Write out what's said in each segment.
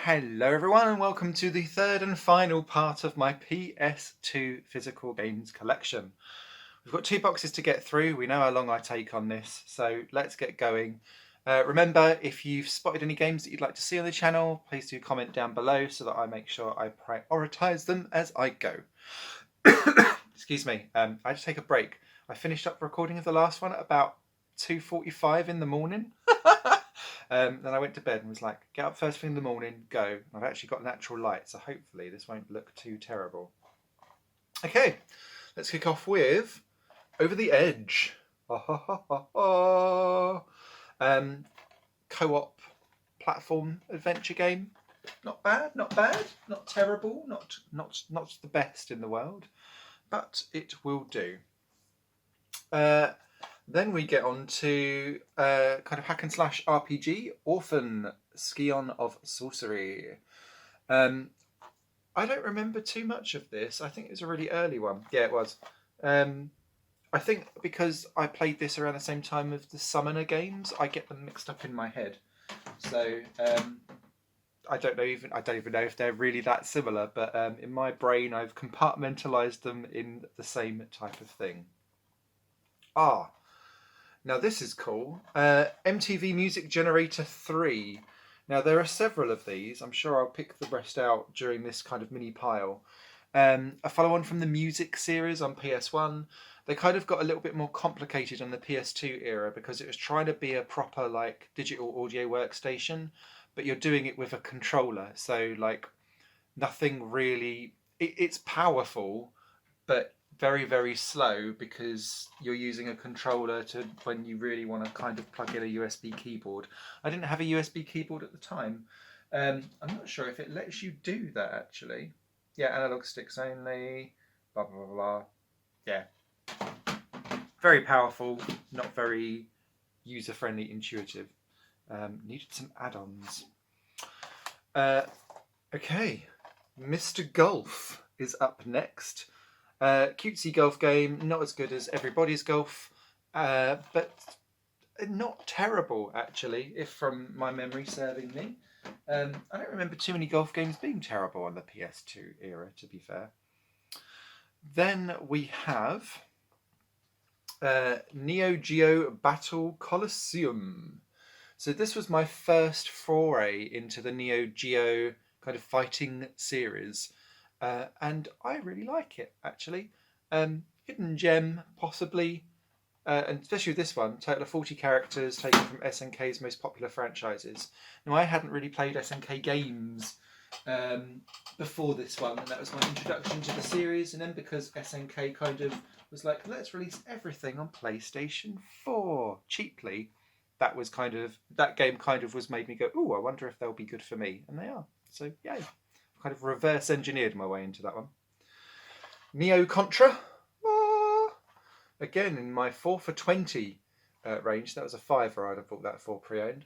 Hello everyone and welcome to the third and final part of my PS2 physical games collection. We've got two boxes to get through. We know how long I take on this, so let's get going. Remember, if you've spotted any games that you'd like to see on the channel, please do comment down below so that I make sure I prioritise them as I go. Excuse me, I had to take a break. I finished up recording of the last one at about 2:45 in the morning. Then I went to bed and was like, get up first thing in the morning, go. And I've actually got natural light, so hopefully this won't look too terrible. Okay, let's kick off with Over the Edge. Co-op platform adventure game. Not bad, not terrible, not the best in the world, but it will do. Then we get on to kind of hack and slash RPG, Orphan, Scion of Sorcery. I don't remember too much of this. I think it was a really early one. Yeah, it was. I think because I played this around the same time as the Summoner games, I get them mixed up in my head. So I don't even know if they're really that similar, but in my brain I've compartmentalized them in the same type of thing. Now this is cool. MTV Music Generator 3. Now there are several of these. I'm sure I'll pick the rest out during this kind of mini pile. A follow-on from the Music series on PS1. They kind of got a little bit more complicated on the PS2 era because it was trying to be a proper like digital audio workstation, but you're doing it with a controller. So like nothing really... It's powerful, but very, very slow because you're using a controller to when you really want to kind of plug in a USB keyboard. I didn't have a USB keyboard at the time. I'm not sure if it lets you do that actually. Yeah, analog sticks only, blah, blah, blah, blah. Yeah. Very powerful, not very user-friendly, intuitive. Needed some add-ons. Okay, Mr. Golf is up next. Cutesy golf game, not as good as Everybody's Golf, but not terrible actually, if from my memory serving me. I don't remember too many golf games being terrible on the PS2 era, to be fair. Then we have Neo Geo Battle Colosseum. So this was my first foray into the Neo Geo kind of fighting series. And I really like it, actually. Hidden gem, possibly. And especially with this one, total of 40 characters taken from SNK's most popular franchises. Now, I hadn't really played SNK games before this one, and that was my introduction to the series. And then because SNK kind of was like, let's release everything on PlayStation 4 cheaply, that game kind of was made me go, ooh, I wonder if they'll be good for me. And they are. So, yay. Kind of reverse engineered my way into that one. Neo Contra. Again, in my 4 for 20 range. That was a £5 I'd have bought that for pre-owned.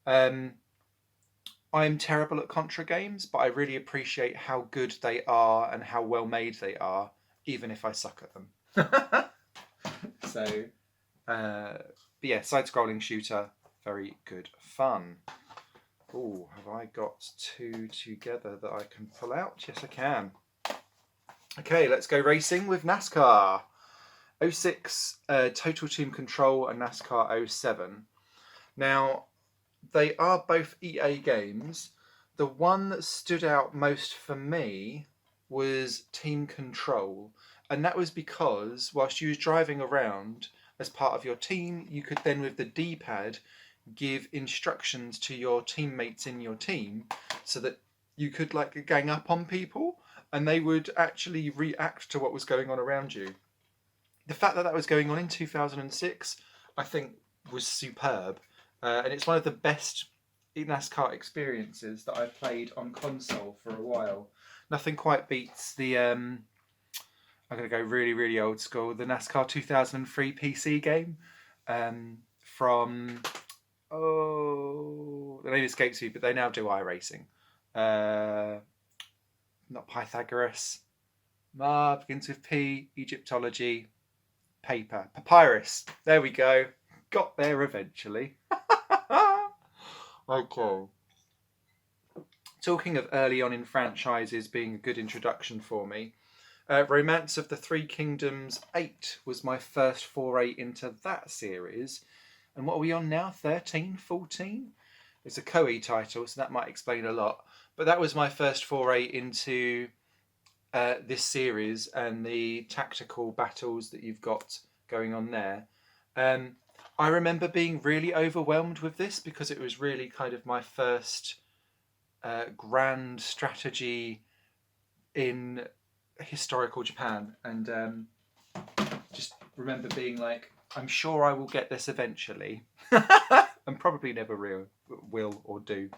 I'm terrible at Contra games, but I really appreciate how good they are and how well made they are, even if I suck at them. So, but yeah, side-scrolling shooter, very good fun. Oh, have I got two together that I can pull out? Yes, I can. Okay, let's go racing with NASCAR. 06 Total Team Control and NASCAR 07. Now, they are both EA games. The one that stood out most for me was Team Control. And that was because whilst you was driving around as part of your team, you could then with the D-pad give instructions to your teammates in your team so that you could like gang up on people and they would actually react to what was going on around you. The fact that was going on in 2006 I think was superb, and it's one of the best NASCAR experiences that I've played on console for a while. Nothing quite beats the I'm going to go really, really old school, the NASCAR 2003 PC game from the name escapes me, but they now do iRacing. Not Pythagoras. Begins with P. Egyptology. Papyrus. There we go. Got there eventually. Okay. Talking of early on in franchises being a good introduction for me, Romance of the Three Kingdoms 8 was my first foray into that series. And what are we on now? 13, 14? It's a Koei title, so that might explain a lot. But that was my first foray into this series and the tactical battles that you've got going on there. I remember being really overwhelmed with this because it was really kind of my first grand strategy in historical Japan, and just remember being like, I'm sure I will get this eventually, and probably never will or do.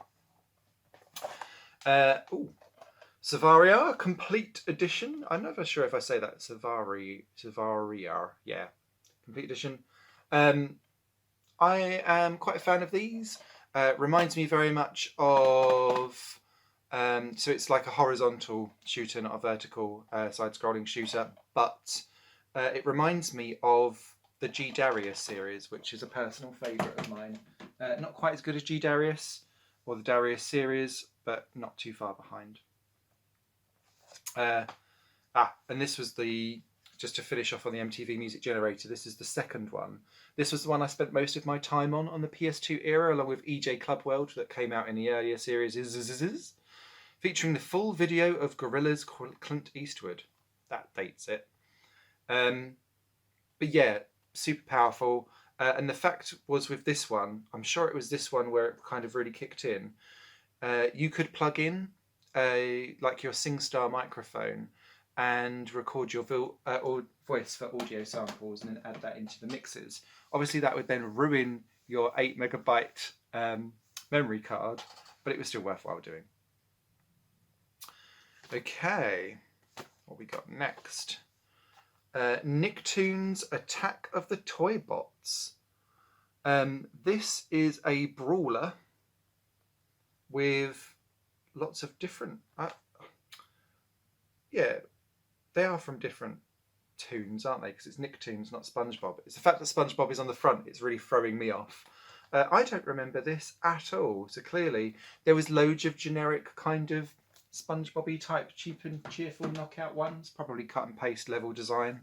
Savaria Complete Edition. I'm never sure if I say that. Savaria, yeah, Complete Edition. I am quite a fan of these. Reminds me very much of. So it's like a horizontal shooter, not a vertical side-scrolling shooter, but it reminds me of the G Darius series, which is a personal favourite of mine. Not quite as good as G Darius or the Darius series, but not too far behind. And this was just to finish off on the MTV Music Generator, this is the second one. This was the one I spent most of my time on the PS2 era, along with EJ Club World that came out in the earlier series, featuring the full video of Gorillaz Clint Eastwood. That dates it. But yeah, super powerful. And the fact was with this one, I'm sure it was this one where it kind of really kicked in. You could plug in like your SingStar microphone and record your voice for audio samples and then add that into the mixes. Obviously that would then ruin your 8 megabyte memory card, but it was still worthwhile doing. Okay, what we got next? Nicktoons Attack of the Toy Bots. This is a brawler with lots of different... yeah, they are from different toons, aren't they? Because it's Nicktoons, not SpongeBob. It's the fact that SpongeBob is on the front, it's really throwing me off. I don't remember this at all. So clearly there was loads of generic kind of SpongeBob-y type cheap and cheerful knockout ones, probably cut and paste level design.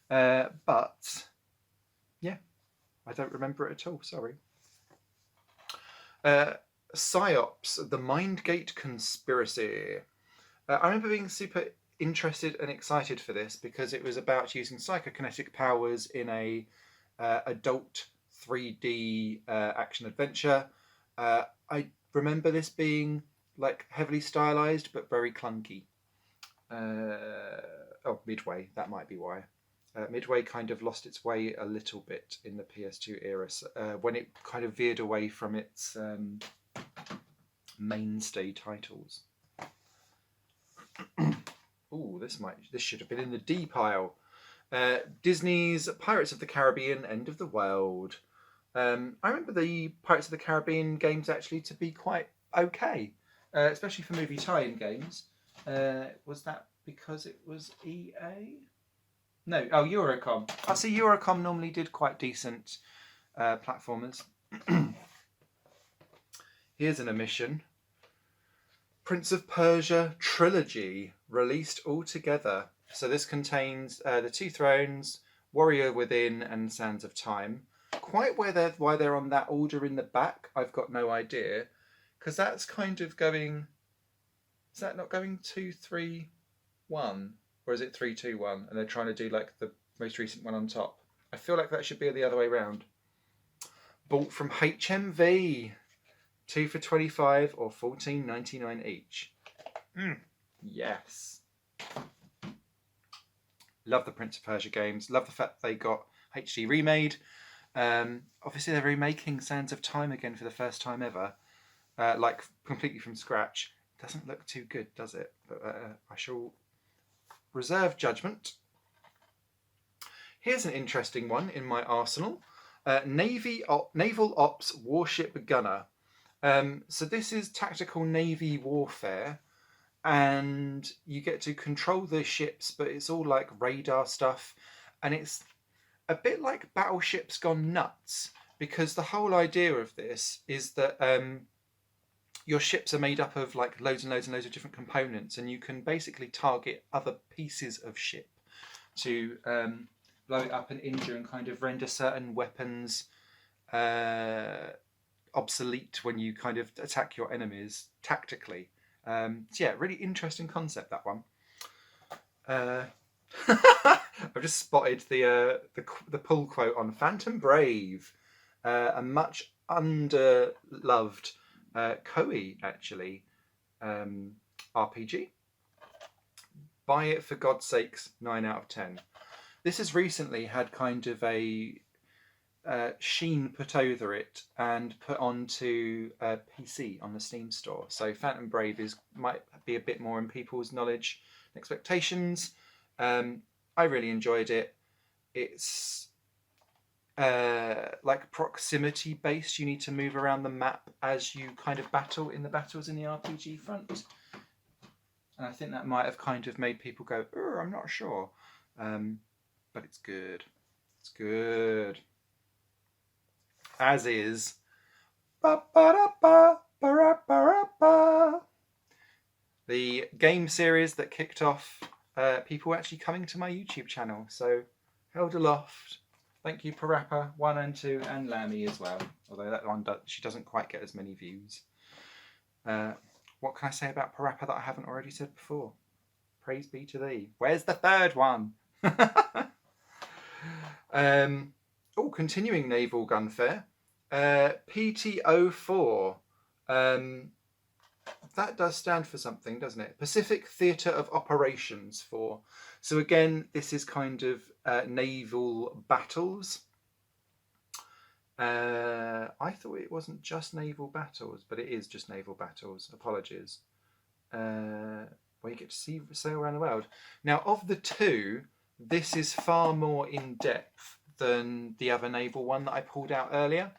But yeah, I don't remember it at all, sorry. PsyOps, the Mindgate Conspiracy. I remember being super interested and excited for this because it was about using psychokinetic powers in a adult 3D action adventure. I remember this being like heavily stylized but very clunky. Midway, that might be why. Midway kind of lost its way a little bit in the PS2 era when it kind of veered away from its mainstay titles. Ooh, this should have been in the D pile. Disney's Pirates of the Caribbean: End of the World. I remember the Pirates of the Caribbean games actually to be quite okay, especially for movie tie-in games. Was that because it was EA? No, Eurocom. I see Eurocom normally did quite decent platformers. Here's an omission. Prince of Persia Trilogy, released all together. So this contains the Two Thrones, Warrior Within, and Sands of Time. Quite why they're on that order in the back, I've got no idea. Because that's kind of going... Is that not going 2, 3, 1? Or is it 3, 2, 1? And they're trying to do like the most recent one on top. I feel like that should be the other way around. Bought from HMV. 2 for $25 or $14.99 each. Yes. Love the Prince of Persia games. Love the fact they got HD remade. Obviously they're remaking Sands of Time again for the first time ever. Like completely from scratch. Doesn't look too good, does it? But I shall reserve judgment. Here's an interesting one in my arsenal. Naval Ops Warship Gunner. So this is tactical navy warfare, and you get to control the ships, but it's all like radar stuff, and it's a bit like Battleships Gone Nuts, because the whole idea of this is that your ships are made up of like loads and loads and loads of different components, and you can basically target other pieces of ship to blow it up and injure and kind of render certain weapons obsolete when you kind of attack your enemies tactically. So yeah, really interesting concept, that one. I've just spotted the pull quote on Phantom Brave, a much underloved Koei actually RPG. Buy it for God's sakes, 9 out of 10. This has recently had kind of a sheen put over it and put onto PC on the Steam store. So Phantom Brave might be a bit more in people's knowledge and expectations. I really enjoyed it. It's like proximity based. You need to move around the map as you kind of battle in the battles in the RPG front. And I think that might have kind of made people go, I'm not sure. But it's good. It's good. As is the game series that kicked off people actually coming to my YouTube channel. So held aloft. Thank you, Parappa 1 and 2, and Lammy as well. Although that one she doesn't quite get as many views. What can I say about Parappa that I haven't already said before? Praise be to thee. Where's the third one? Continuing naval gunfare. PTO4. That does stand for something, doesn't it? Pacific Theatre of Operations 4. So again, this is kind of naval battles. I thought it wasn't just naval battles, but it is just naval battles. Apologies. Where you get to sail around the world. Now, of the two, this is far more in depth than the other naval one that I pulled out earlier.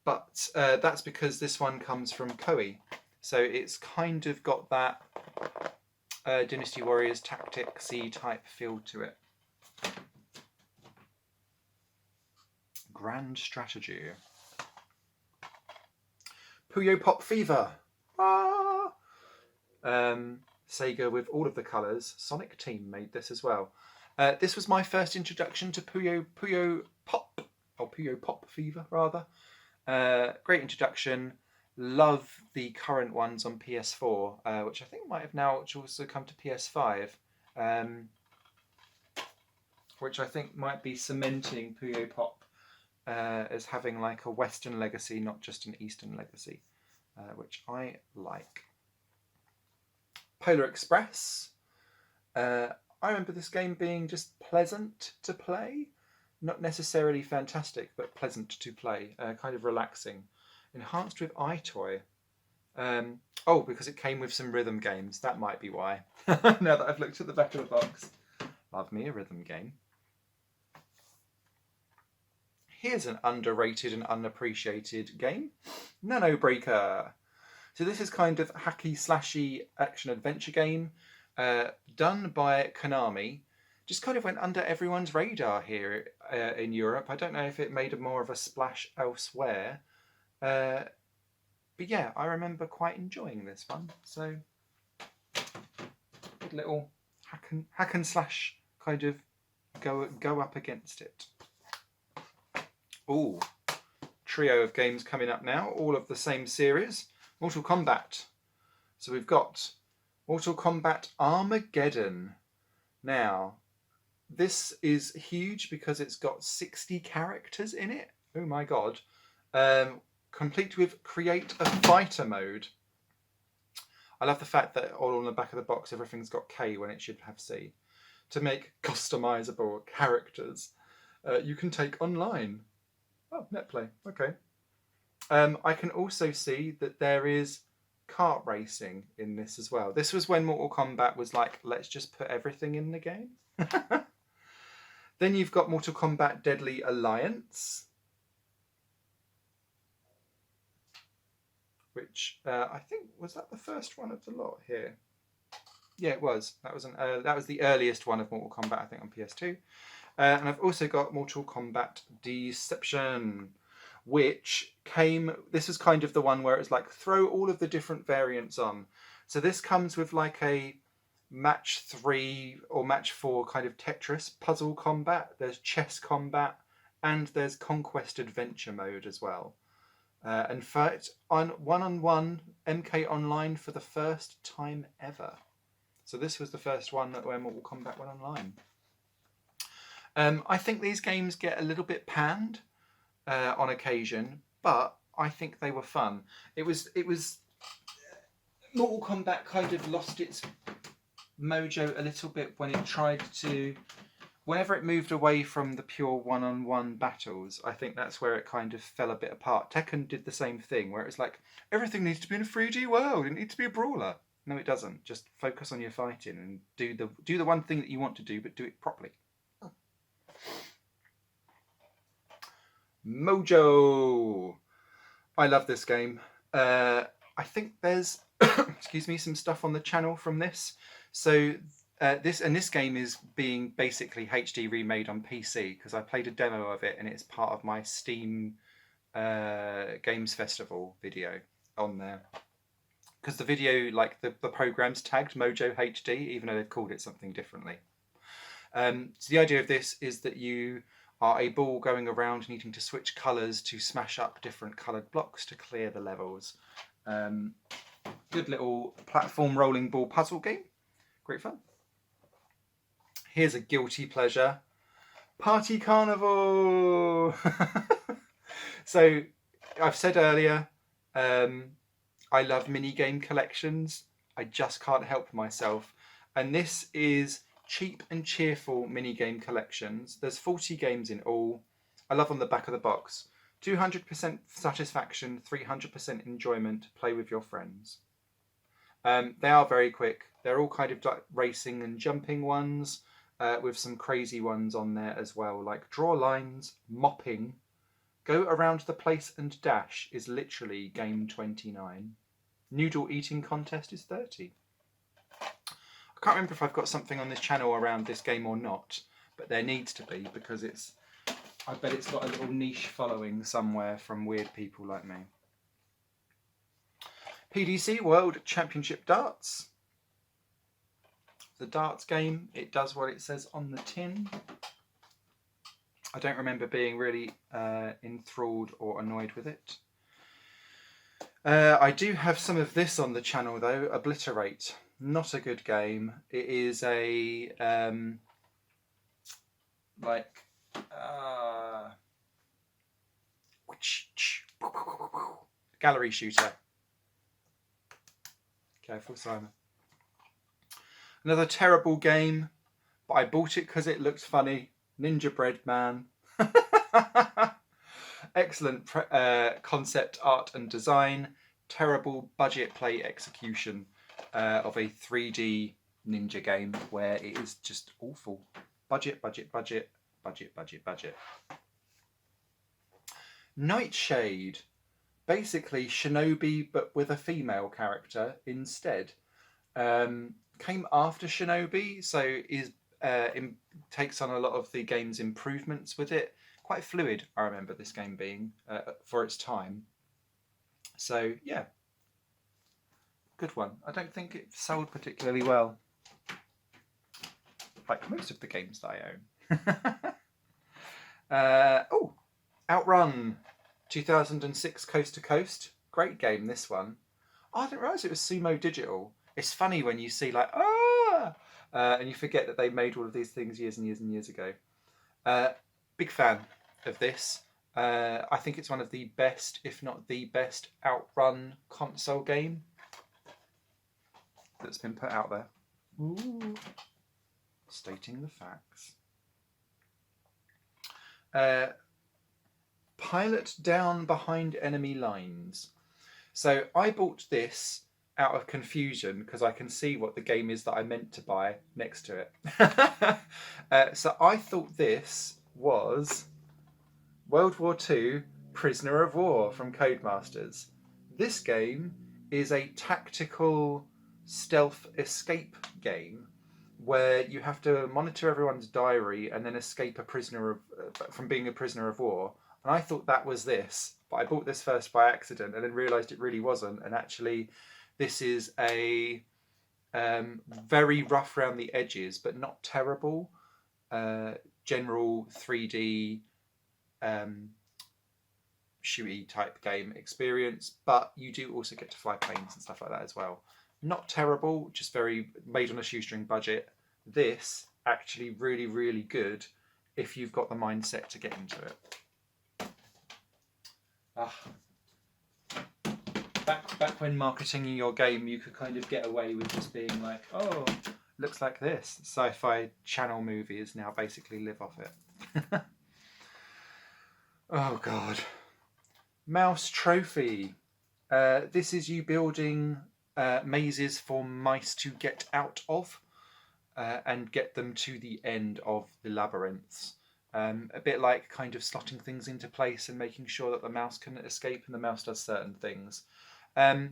But that's because this one comes from Koei. So it's kind of got that Dynasty Warriors Tactics-y type feel to it. Grand Strategy. Puyo Pop Fever. Sega with all of the colours. Sonic Team made this as well. This was my first introduction to Puyo Pop, or Puyo Pop Fever rather. Great introduction. Love the current ones on PS4, which I think might have now also come to PS5, which I think might be cementing Puyo Pop as having like a Western legacy, not just an Eastern legacy, which I like. Polar Express. I remember this game being just pleasant to play. Not necessarily fantastic, but pleasant to play. Kind of relaxing. Enhanced with iToy. Because it came with some rhythm games. That might be why. Now that I've looked at the back of the box. Love me a rhythm game. Here's an underrated and unappreciated game. Nano Breaker. So this is kind of hacky slashy action adventure game done by Konami. Just kind of went under everyone's radar here in Europe. I don't know if it made more of a splash elsewhere. But yeah, I remember quite enjoying this one. So, good little hack and slash kind of go up against it. Ooh, trio of games coming up now, all of the same series. Mortal Kombat. So we've got Mortal Kombat Armageddon. Now, this is huge because it's got 60 characters in it. Oh my god. Complete with Create a Fighter mode. I love the fact that all on the back of the box everything's got K when it should have C. To make customizable characters you can take online. Oh, netplay. Okay. I can also see that there is kart racing in this as well. This was when Mortal Kombat was like, let's just put everything in the game. Then you've got Mortal Kombat Deadly Alliance, which I think was that the first one of the lot here. Yeah, it was. That was the earliest one of Mortal Kombat, I think, on PS2. And I've also got Mortal Kombat Deception. which came, this was kind of the one where it's like throw all of the different variants on. So this comes with like a match 3 or match 4 kind of Tetris puzzle combat. There's chess combat, and there's conquest adventure mode as well. In fact, on one-on-one MK Online for the first time ever. So this was the first one that when Mortal Kombat went online. I think these games get a little bit panned on occasion, but I think they were fun. It was Mortal Kombat kind of lost its mojo a little bit when it tried to, whenever it moved away from the pure one-on-one battles, I think that's where it kind of fell a bit apart. Tekken did the same thing, where it's like, everything needs to be in a 3D world, it needs to be a brawler. No, it doesn't. Just focus on your fighting and do the one thing that you want to do, but do it properly. Mojo! I love this game. I think there's excuse me, some stuff on the channel from this. So this game is being basically HD remade on PC, because I played a demo of it and it's part of my Steam Games Festival video on there. Because the video, like the program's tagged Mojo HD, even though they've called it something differently. So the idea of this is that you are a ball going around needing to switch colours to smash up different coloured blocks to clear the levels. Good little platform rolling ball puzzle game. Great fun. Here's a guilty pleasure. Party Carnival! So, I've said earlier, I love mini-game collections. I just can't help myself. And this is cheap and cheerful mini-game collections. There's 40 games in all. I love on the back of the box. 200% satisfaction, 300% enjoyment. Play with your friends. They are very quick. They're all kind of like racing and jumping ones, with some crazy ones on there as well, like draw lines, mopping, go around the place and dash is literally game 29. Noodle eating contest is 30. I can't remember if I've got something on this channel around this game or not, but there needs to be, because I bet it's got a little niche following somewhere from weird people like me. PDC World Championship Darts. The darts game, it does what it says on the tin. I don't remember being really enthralled or annoyed with it. I do have some of this on the channel though. Obliterate. Not a good game. It is a gallery shooter. Careful, Simon. Another terrible game, but I bought it because it looked funny. Ninja Bread Man. Excellent concept art and design. Terrible budget play execution of a 3D ninja game where it is just awful. Budget. Nightshade. Basically Shinobi, but with a female character instead. Came after Shinobi, so takes on a lot of the game's improvements with it. Quite fluid, I remember this game being for its time. So yeah, good one. I don't think it sold particularly well, like most of the games that I own. Outrun 2006 Coast to Coast. Great game, this one. Oh, I didn't realise it was Sumo Digital. It's funny when you see like, and you forget that they made all of these things years and years and years ago. Big fan of this. I think it's one of the best, if not the best, Outrun console game that's been put out there. Ooh. Stating the facts. Pilot down behind enemy lines. So I bought this out of confusion because I can see what the game is that I meant to buy next to it. So I thought this was World War II Prisoner of War from Codemasters. This game is a tactical stealth escape game where you have to monitor everyone's diary and then escape from being a prisoner of war And I thought that was this, but I bought this first by accident and then realised it really wasn't. And actually, this is a very rough around the edges, but not terrible. General 3D shooty type game experience, but you do also get to fly planes and stuff like that as well. Not terrible, just very made on a shoestring budget. This actually really, really good if you've got the mindset to get into it. Back when marketing your game, you could kind of get away with just being like, oh, looks like this. Sci-fi channel movies now basically live off it. Oh God. Mouse Trophy. This is you building mazes for mice to get out of and get them to the end of the labyrinths. A bit like kind of slotting things into place and making sure that the mouse can escape, and the mouse does certain things. I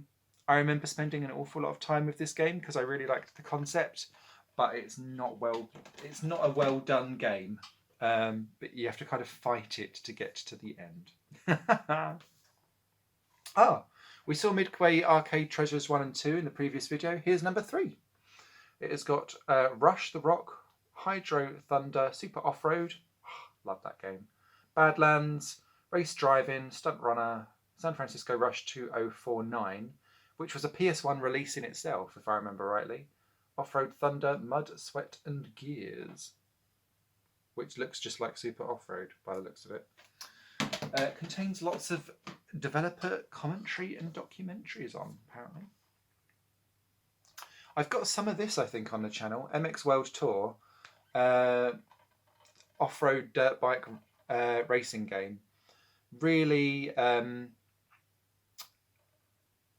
remember spending an awful lot of time with this game because I really liked the concept, but it's not a well done game. But you have to kind of fight it to get to the end. We saw Midway Arcade Treasures 1 and 2 in the previous video. Here's number 3. It has got Rush the Rock, Hydro Thunder, Super Off-Road. Love that game. Badlands, Race Driving, Stunt Runner, San Francisco Rush 2049, which was a PS1 release in itself, if I remember rightly. Off-Road Thunder, Mud, Sweat and Gears, which looks just like Super Off-Road by the looks of it. Contains lots of developer commentary and documentaries on, apparently. I've got some of this, I think, on the channel. MX World Tour, off-road dirt bike racing game. Really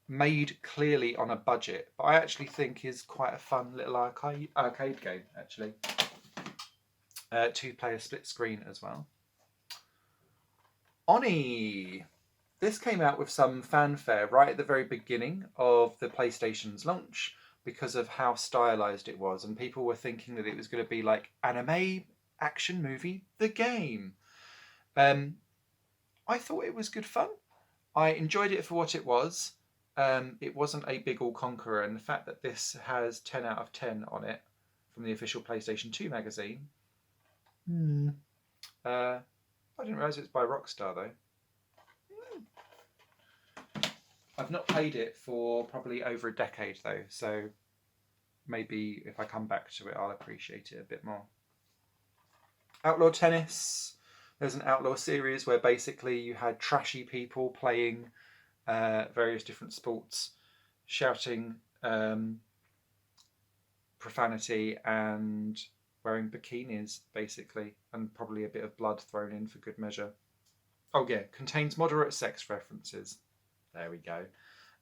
made clearly on a budget, but I actually think is quite a fun little arcade game, actually. 2-player split screen as well. Oni! This came out with some fanfare right at the very beginning of the PlayStation's launch because of how stylized it was, and people were thinking that it was going to be like anime action movie, the game. I thought it was good fun. I enjoyed it for what it was. It wasn't a big all-conqueror, and the fact that this has 10 out of 10 on it from the official PlayStation 2 magazine. I didn't realise it was by Rockstar, though. I've not played it for probably over a decade, though, so maybe if I come back to it, I'll appreciate it a bit more. Outlaw Tennis. There's an Outlaw series where basically you had trashy people playing various different sports, shouting profanity and wearing bikinis, basically, and probably a bit of blood thrown in for good measure. Oh yeah, contains moderate sex references. There we go.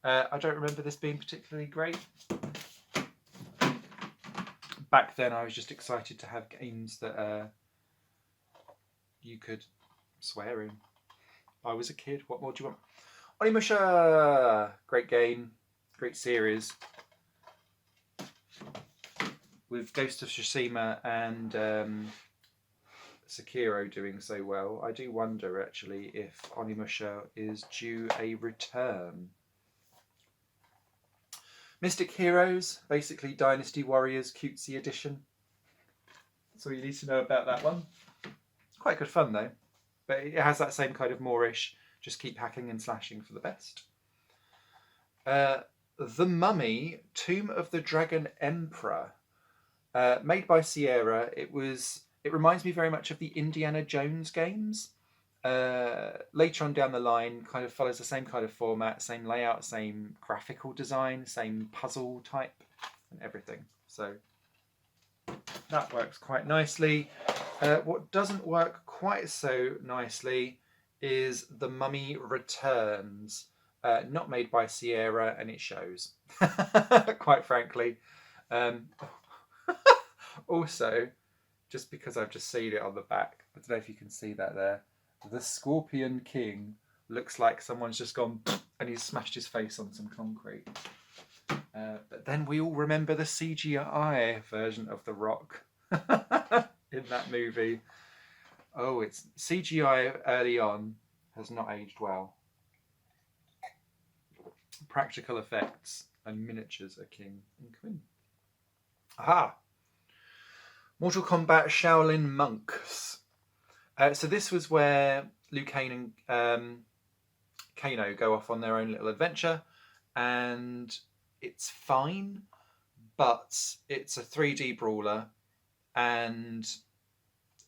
I don't remember this being particularly great. Back then I was just excited to have games that you could swear in. I was a kid, what more do you want? Onimusha! Great game, great series. With Ghost of Tsushima and Sekiro doing so well, I do wonder actually if Onimusha is due a return. Mystic Heroes, basically Dynasty Warriors cutesy edition. That's all you need to know about that one. It's quite good fun though, but it has that same kind of Moorish, just keep hacking and slashing for the best. The Mummy, Tomb of the Dragon Emperor. Made by Sierra. It reminds me very much of the Indiana Jones games. Later on down the line, kind of follows the same kind of format, same layout, same graphical design, same puzzle type and everything. So that works quite nicely. What doesn't work quite so nicely is The Mummy Returns. Not made by Sierra, and it shows, quite frankly. Also, just because I've just seen it on the back, I don't know if you can see that there. The Scorpion King looks like someone's just gone and he's smashed his face on some concrete. But then we all remember the CGI version of The Rock in that movie. Oh, it's CGI early on has not aged well. Practical effects and miniatures are king and queen. Aha! Mortal Kombat Shaolin Monks. So this was where Liu Kang and Kano go off on their own little adventure, and it's fine, but it's a 3D brawler, and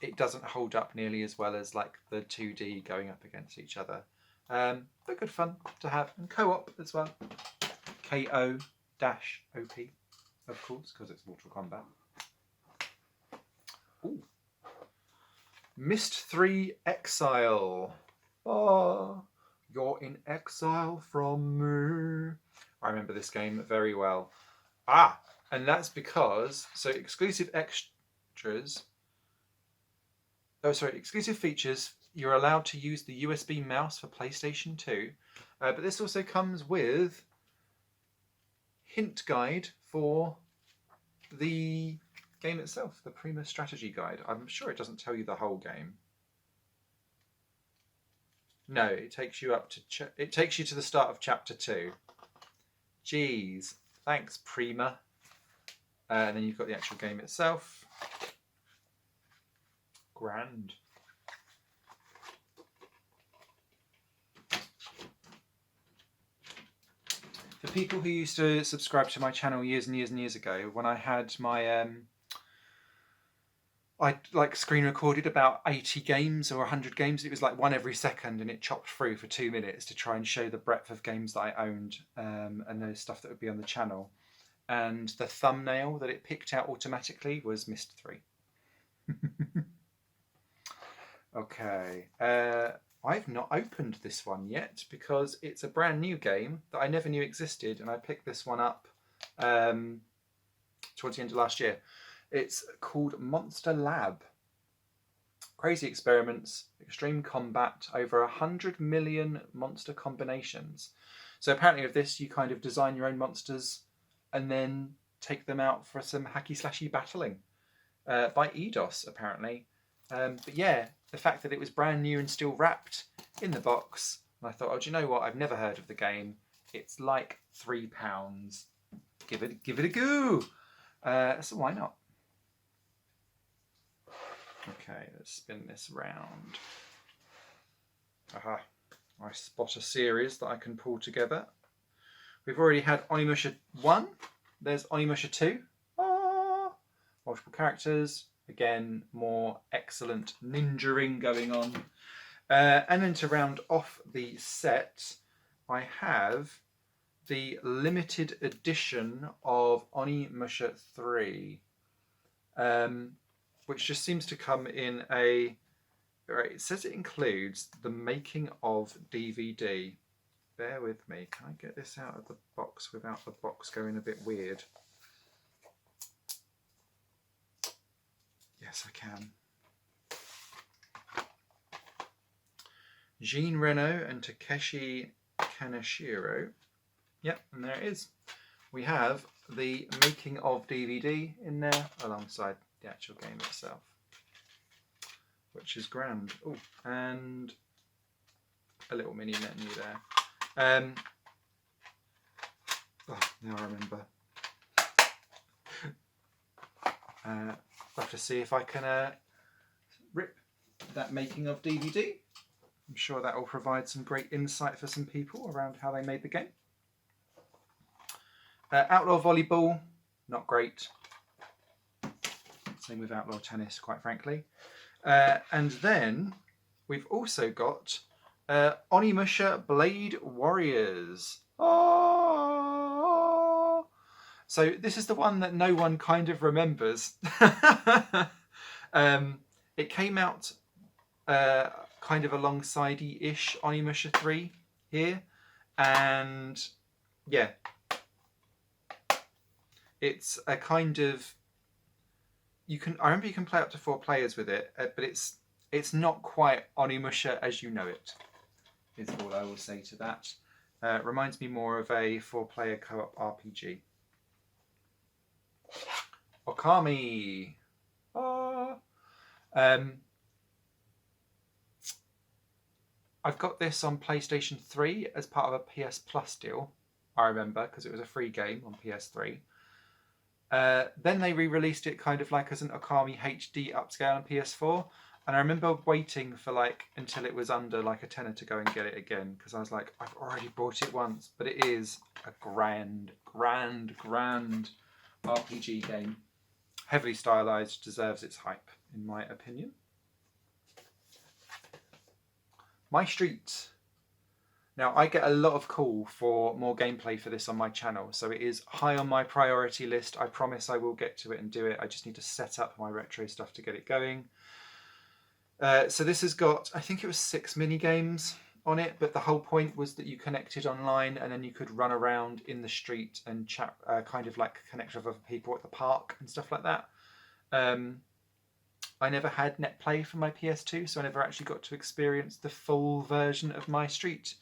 it doesn't hold up nearly as well as like the 2D going up against each other. But good fun to have, and co-op as well. KO-OP, of course, because it's Mortal Kombat. Ooh. Myst 3 Exile. Oh, you're in exile from me. I remember this game very well. And that's because, so exclusive extras, exclusive features, you're allowed to use the USB mouse for PlayStation 2, but this also comes with hint guide for the game itself, the Prima strategy guide. I'm sure it doesn't tell you the whole game. No, it takes you up to it takes you to the start of chapter 2. Jeez, thanks Prima. And then you've got the actual game itself. Grand. For people who used to subscribe to my channel years and years and years ago, when I had my I like screen recorded about 80 games or 100 games. It was like one every second, and it chopped through for 2 minutes to try and show the breadth of games that I owned, and the stuff that would be on the channel. And the thumbnail that it picked out automatically was Myst 3. Okay, I've not opened this one yet because it's a brand new game that I never knew existed, and I picked this one up towards the end of last year. It's called Monster Lab. Crazy experiments, extreme combat, over 100 million monster combinations. So apparently with this, you kind of design your own monsters and then take them out for some hacky slashy battling by Eidos, apparently. But yeah, the fact that it was brand new and still wrapped in the box, and I thought, oh, do you know what? I've never heard of the game. It's like £3. Give it a go. So why not? Okay, let's spin this round. Aha, I spot a series that I can pull together. We've already had Onimusha 1. There's Onimusha 2. Multiple characters. Again, more excellent ninjaing going on. And then to round off the set, I have the limited edition of Onimusha 3. Which just seems to come in a... Right, it says it includes the making of DVD. Bear with me. Can I get this out of the box without the box going a bit weird? Yes, I can. Jean Reno and Takeshi Kaneshiro. Yep, and there it is. We have the making of DVD in there alongside the actual game itself, which is grand. Oh, and a little mini menu there. Now I remember. I'll have to see if I can rip that making of DVD. I'm sure that will provide some great insight for some people around how they made the game. Outlaw Volleyball, not great. Same with Outlaw Tennis, quite frankly. And then we've also got Onimusha Blade Warriors. Oh! So this is the one that no one kind of remembers. It came out kind of alongside-ish Onimusha 3 here. And yeah, it's a kind of... I remember you can play up to 4 players with it, but it's not quite Onimusha as you know it, is all I will say to that. Reminds me more of a 4-player co-op RPG. Okami. I've got this on PlayStation 3 as part of a PS Plus deal, I remember, because it was a free game on PS3. Then they re-released it kind of like as an Okami HD upscale on PS4. And I remember waiting for like until it was under like a tenner to go and get it again, because I was like, I've already bought it once. But it is a grand RPG game. Heavily stylized, deserves its hype, in my opinion. My Street. Now, I get a lot of call for more gameplay for this on my channel, so it is high on my priority list. I promise I will get to it and do it. I just need to set up my retro stuff to get it going. So this has got, I think it was 6 mini games on it, but the whole point was that you connected online and then you could run around in the street and chat, kind of like connect with other people at the park and stuff like that. I never had NetPlay for my PS2, so I never actually got to experience the full version of My Street.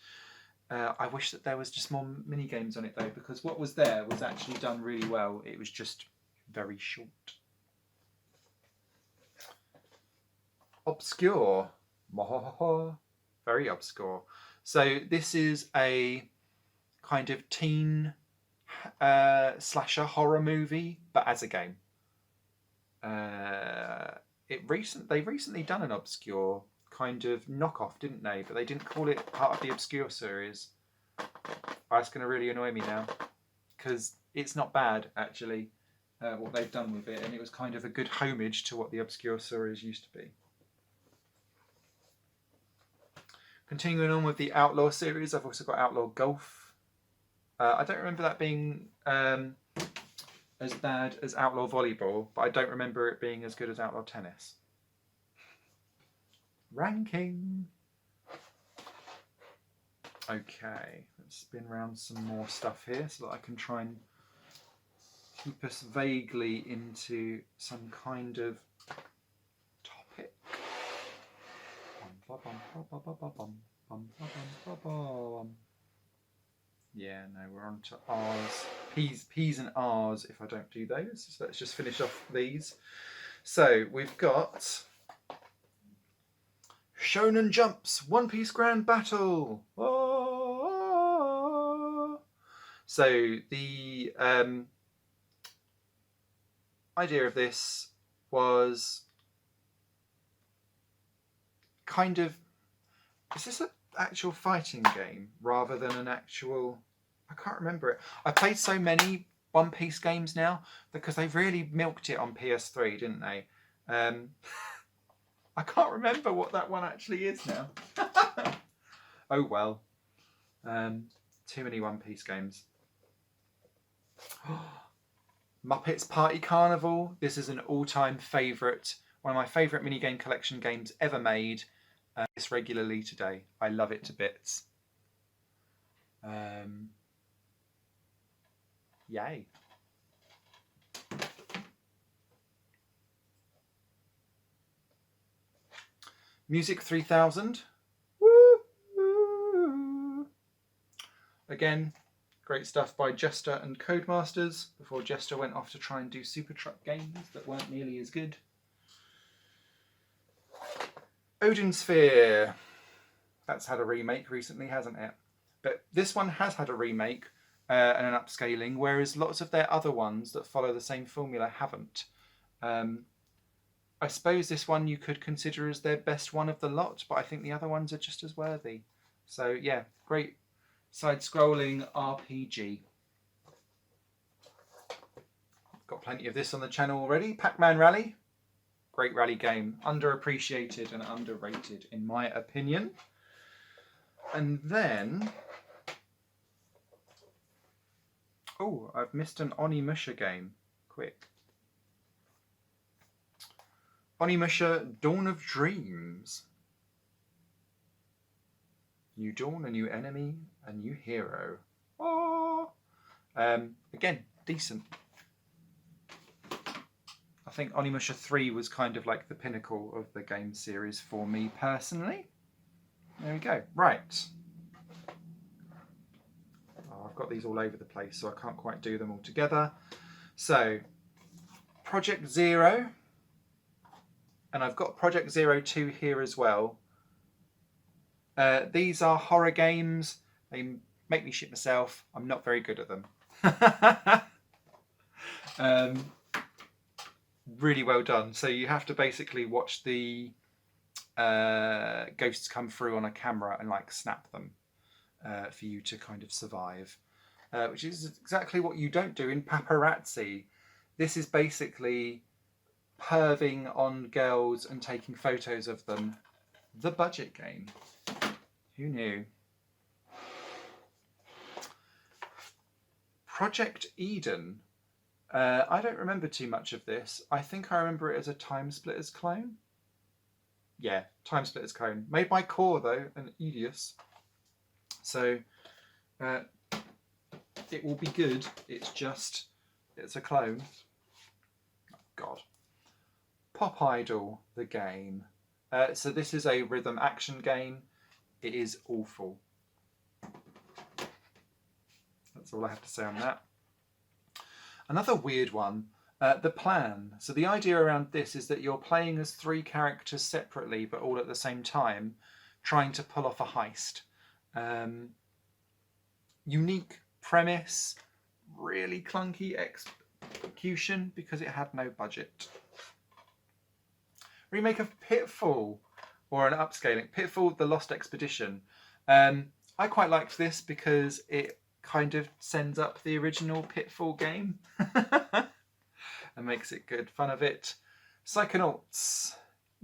I wish that there was just more mini games on it though, because what was there was actually done really well. It was just very short. Obscure. Very obscure. So this is a kind of teen slasher horror movie, but as a game. They've recently done an obscure kind of knockoff, didn't they? But they didn't call it part of the obscure series. That's going to really annoy me now, because it's not bad actually, what they've done with it, and it was kind of a good homage to what the obscure series used to be. Continuing on with the Outlaw series, I've also got Outlaw Golf. I don't remember that being as bad as Outlaw Volleyball, but I don't remember it being as good as Outlaw Tennis. Ranking. Okay, let's spin around some more stuff here so that I can try and keep us vaguely into some kind of topic. Yeah, no, we're on to R's. P's and R's if I don't do those. So let's just finish off these. So we've got Shonen Jump's One Piece Grand Battle. Oh! So the idea of this was kind of, is this an actual fighting game rather than an actual, I can't remember it. I played so many One Piece games now because they really milked it on PS3, didn't they? I can't remember what that one actually is now. Oh well. Too many One Piece games. Muppets Party Carnival. This is an all-time favourite. One of my favourite minigame collection games ever made. This regularly today. I love it to bits. Yay. Music 3000. Woo! Again, great stuff by Jester and Codemasters before Jester went off to try and do Super Truck games that weren't nearly as good. Odin Sphere. That's had a remake recently, hasn't it? But this one has had a remake and an upscaling, whereas lots of their other ones that follow the same formula haven't. I suppose this one you could consider as their best one of the lot, but I think the other ones are just as worthy. So yeah, great side-scrolling RPG. Got plenty of this on the channel already. Pac-Man Rally. Great rally game. Underappreciated and underrated in my opinion. And then... oh, I've missed an Onimusha game. Quick. Onimusha Dawn of Dreams. New dawn, a new enemy, a new hero. Oh! Again, decent. I think Onimusha 3 was kind of like the pinnacle of the game series for me personally. There we go. Right. Oh, I've got these all over the place, so I can't quite do them all together. So, Project Zero. And I've got Project Zero 2 here as well. These are horror games. They make me shit myself. I'm not very good at them. Really well done. So you have to basically watch the ghosts come through on a camera and like snap them for you to kind of survive, which is exactly what you don't do in paparazzi. This is basically perving on girls and taking photos of them. The budget game. Who knew? Project Eden. I don't remember too much of this. I think I remember it as a Time Splitters clone. Yeah, Time Splitters clone. Made by Core, though, and Odysee. So, it will be good. It's a clone. Oh, God. Pop Idol, the game. So this is a rhythm action game. It is awful. That's all I have to say on that. Another weird one, The Plan. So the idea around this is that you're playing as 3 characters separately, but all at the same time, trying to pull off a heist. Unique premise, really clunky execution because it had no budget. Remake of Pitfall, or an upscaling. Pitfall, The Lost Expedition. I quite liked this because it kind of sends up the original Pitfall game and makes it good fun of it. Psychonauts.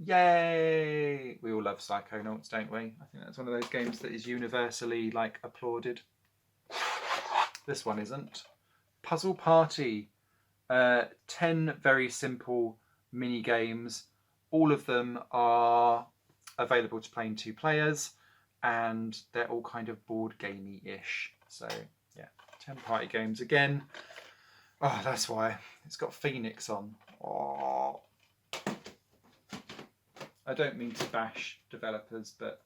Yay! We all love Psychonauts, don't we? I think that's one of those games that is universally like applauded. This one isn't. Puzzle Party. 10 very simple mini games. All of them are available to play in 2 players, and they're all kind of board gamey-ish. So yeah, 10 party games again. Oh, that's why it's got Phoenix on. Oh, I don't mean to bash developers, but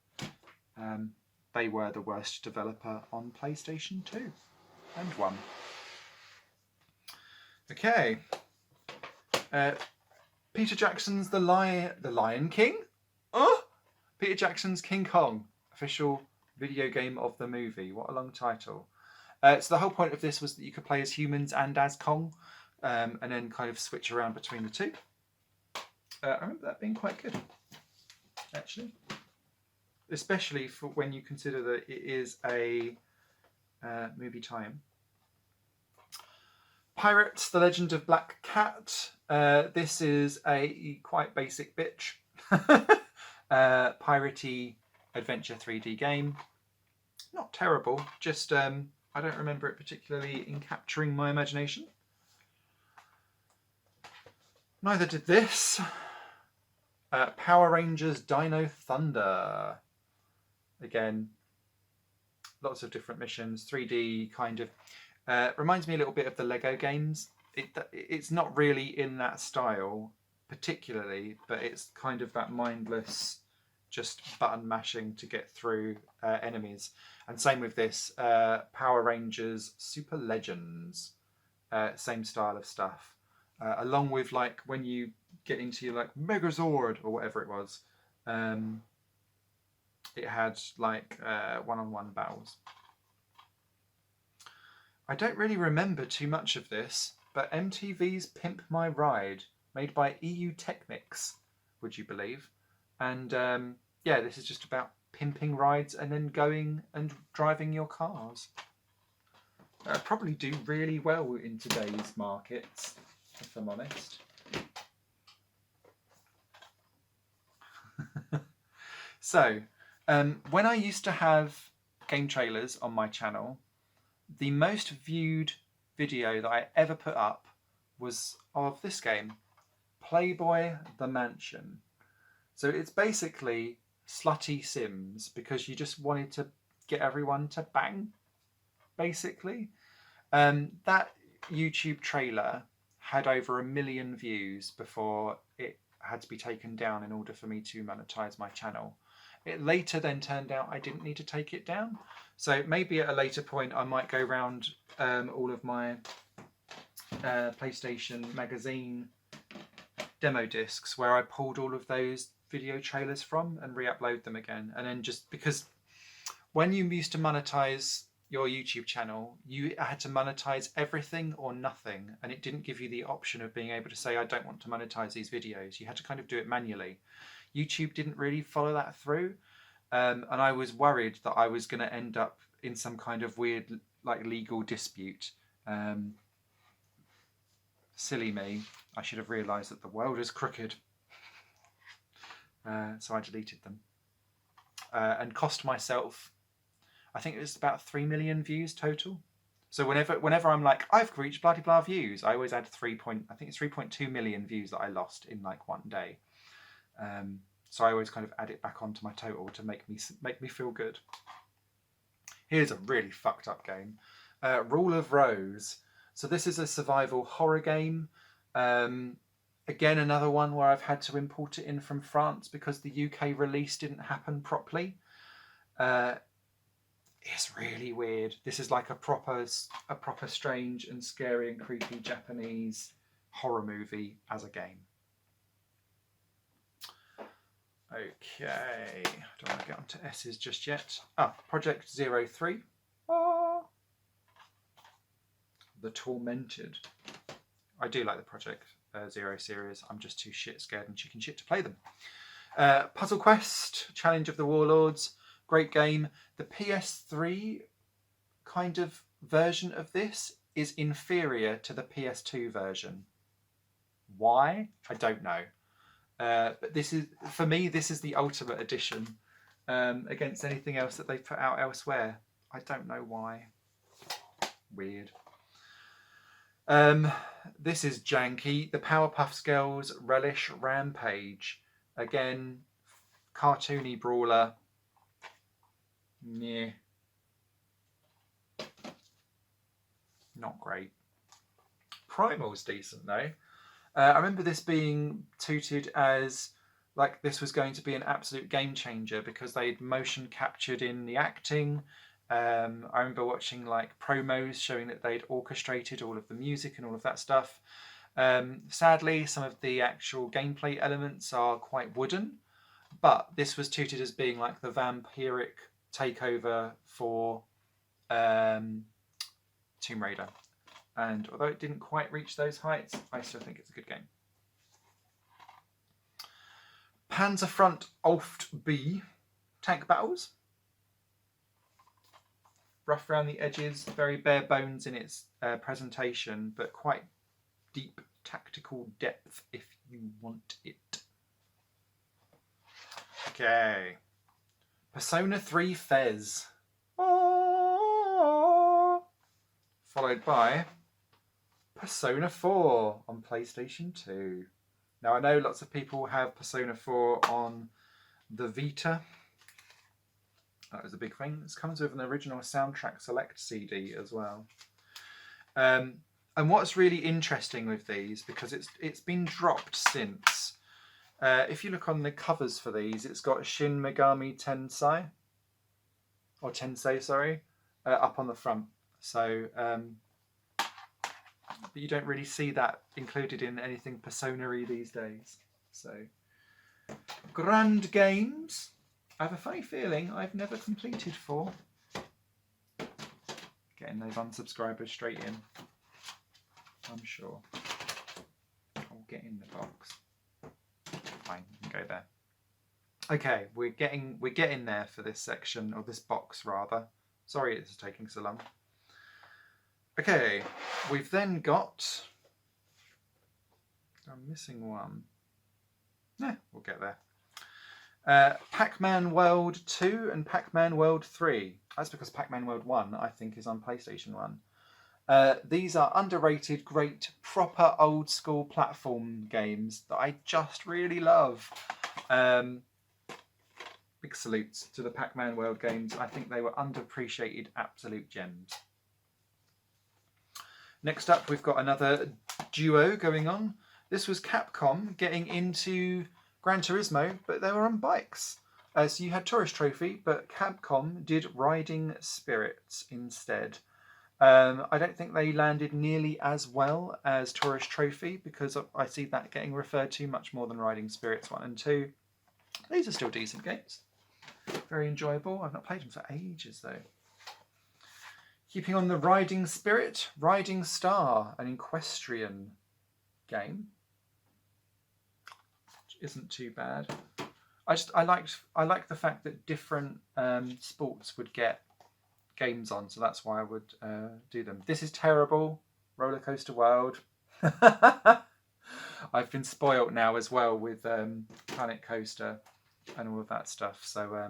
they were the worst developer on PlayStation 2 and 1. Okay. Peter Jackson's The Lion King? Oh! Peter Jackson's King Kong, official video game of the movie. What a long title. So the whole point of this was that you could play as humans and as Kong, and then kind of switch around between the 2. I remember that being quite good, actually. Especially for when you consider that it is a movie time. Pirates, The Legend of Black Cat. This is a quite basic bitch. Piratey adventure 3D game. Not terrible, just I don't remember it particularly in capturing my imagination. Neither did this. Power Rangers Dino Thunder. Again, lots of different missions, 3D kind of. Reminds me a little bit of the Lego games. It's not really in that style particularly, but it's kind of that mindless, just button mashing to get through enemies. And same with this, Power Rangers Super Legends, same style of stuff. Along with like when you get into your like Megazord or whatever it was, it had like one-on-one battles. I don't really remember too much of this, but MTV's Pimp My Ride, made by EU Technics, would you believe? And yeah, this is just about pimping rides and then going and driving your cars. Probably do really well in today's markets, if I'm honest. So, when I used to have game trailers on my channel, the most viewed video that I ever put up was of this game, Playboy the Mansion. So it's basically slutty Sims because you just wanted to get everyone to bang, basically. That YouTube trailer had over 1 million views before it had to be taken down in order for me to monetize my channel. It later then turned out I didn't need to take it down. So maybe at a later point I might go around all of my PlayStation magazine demo discs where I pulled all of those video trailers from and re-upload them again. And then just because When you used to monetize your YouTube channel, you had to monetize everything or nothing, and it didn't give you the option of being able to say, I don't want to monetize these videos. You had to kind of do it manually. YouTube didn't really follow that through, and I was worried that I was going to end up in some kind of weird, like, legal dispute. Silly me. I should have realised that the world is crooked. So I deleted them. And cost myself, I think it was about 3 million views total. So whenever I'm like, I've reached blah blah views, I always add I think it's 3.2 million views that I lost in like one day. So I always kind of add it back onto my total to make me feel good. Here's a really fucked up game. Rule of Rose. So this is a survival horror game. Again, another one where I've had to import it in from France because the UK release didn't happen properly. It's really weird. This is like a proper strange and scary and creepy Japanese horror movie as a game. Okay, I don't want to get onto S's just yet. Project 03. The Tormented. I do like the Project Zero series. I'm just too scared and chicken shit to play them. Puzzle Quest, Challenge of the Warlords. Great game. The PS3 kind of version of this is inferior to the PS2 version. Why? I don't know. But this is, for me, this is the ultimate edition against anything else that they've put out elsewhere. I don't know why. Weird. This is janky. The Powerpuff Girls Relish Rampage. Again, cartoony brawler. Meh. Not great. Primal's decent though. I remember this being touted as like this was going to be an absolute game changer because they'd motion captured in the acting. I remember watching like promos showing that they'd orchestrated all of the music and all of that stuff. Sadly, some of the actual gameplay elements are quite wooden, but this was touted as being like the vampiric takeover for Tomb Raider. And although it didn't quite reach those heights, I still think it's a good game. Panzerfront Ulft B. Tank battles. Rough around the edges, very bare bones in its presentation, but quite deep tactical depth if you want it. Okay. Persona 3 Fez. Followed by Persona 4 on PlayStation 2. Now I know lots of people have Persona 4 on the Vita. That was a big thing. This comes with an original soundtrack select CD as well. And what's really interesting with these, because it's been dropped since. If you look on the covers for these, it's got Shin Megami Tensei, or Tensei, sorry, up on the front. So, but you don't really see that included in anything Persona-y these days. So, Grand Games. I have a funny feeling I've never completed 4. Getting those unsubscribers straight in. I'm sure. I'll get in the box. Fine, you can go there. Okay, we're getting there for this section, or this box rather. Sorry it's taking so long. Okay, we've then got... I'm missing one. Yeah, we'll get there. Pac-Man World 2 and Pac-Man World 3. That's because Pac-Man World 1, I think, is on PlayStation 1. These are underrated, great, proper old school platform games that I just really love. Big salutes to the Pac-Man World games. I think they were underappreciated absolute gems. Next up, we've got another duo going on. This was Capcom getting into Gran Turismo, but they were on bikes. So you had Tourist Trophy, but Capcom did Riding Spirits instead. I don't think they landed nearly as well as Tourist Trophy because I see that getting referred to much more than Riding Spirits 1 and 2. These are still decent games. Very enjoyable. I've not played them for ages though. Keeping on the riding spirit, Riding Star, an equestrian game. Which isn't too bad. I like the fact that different sports would get games on, so that's why I would do them. This is terrible. Roller Coaster World. I've been spoilt now as well with Planet Coaster and all of that stuff, so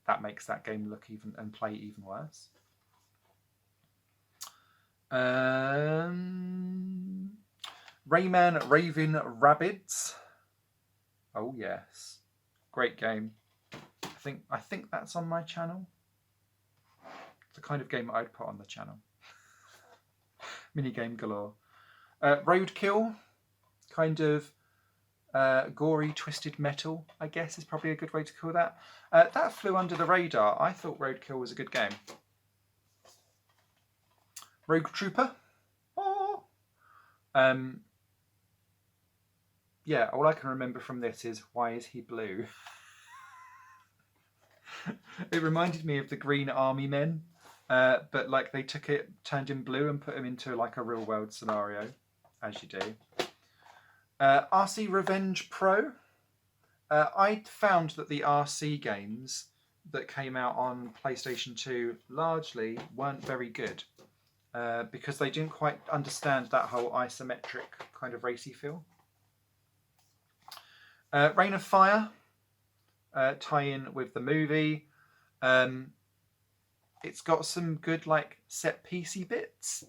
that makes that game look even and play even worse. Rayman Raving Rabbids. Oh yes, great game. I think that's on my channel. It's the kind of game I'd put on the channel. Minigame galore. Roadkill, kind of gory twisted metal, I guess is probably a good way to call that. That flew under the radar. I thought Roadkill was a good game. Rogue Trooper. Oh. Yeah, all I can remember from this is, why is he blue? It reminded me of the Green Army Men, but like they took it, turned him blue and put him into like a real world scenario, as you do. RC Revenge Pro. I found that the RC games that came out on PlayStation 2 largely weren't very good. Because they didn't quite understand that whole isometric kind of racy feel. Reign of Fire, tie-in with the movie. It's got some good like set piecey bits,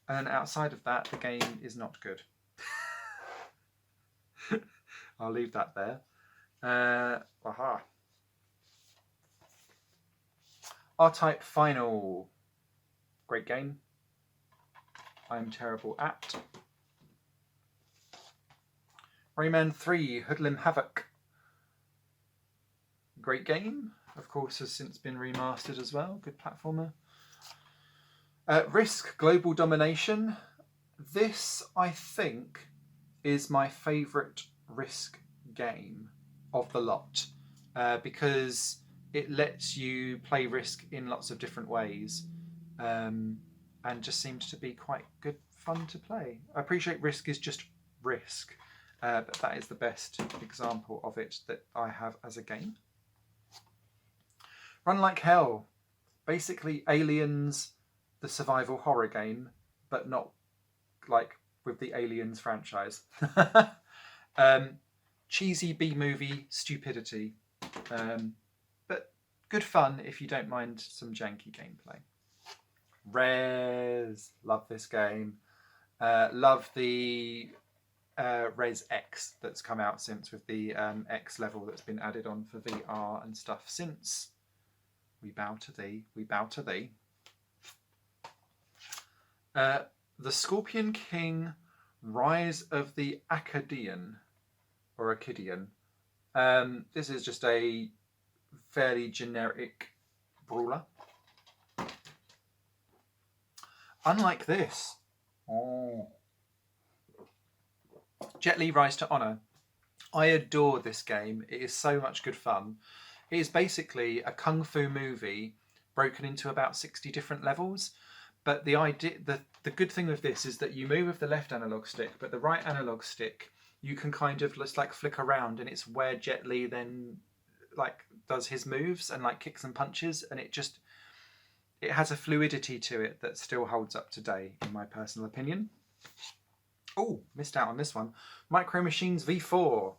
and outside of that, the game is not good. I'll leave that there. Aha. R-Type Final, great game. I'm terrible at. Rayman 3 Hoodlum Havoc. Great game. Of course, has since been remastered as well. Good platformer. Risk Global Domination. This, I think, is my favourite Risk game of the lot. Because it lets you play Risk in lots of different ways. And just seems to be quite good fun to play. I appreciate Risk is just Risk, but that is the best example of it that I have as a game. Run Like Hell. Basically Aliens, the survival horror game, but not like with the Aliens franchise. Cheesy B-movie stupidity, but good fun if you don't mind some janky gameplay. Res, love this game. Love the Res X that's come out since, with the X level that's been added on for VR and stuff since. We bow to thee, we bow to thee. The Scorpion King, Rise of the Akkadian, or Akkidian. This is just a fairly generic brawler. Unlike this, Jet Li Rise to Honor. I adore this game. It is so much good fun. It is basically a kung fu movie broken into about 60 different levels. But the idea, the good thing with this is that you move with the left analog stick, but the right analog stick you can kind of just like flick around, and it's where Jet Li then like does his moves and like kicks and punches, and it has a fluidity to it that still holds up today, in my personal opinion. Oh, missed out on this one. Micro Machines V4.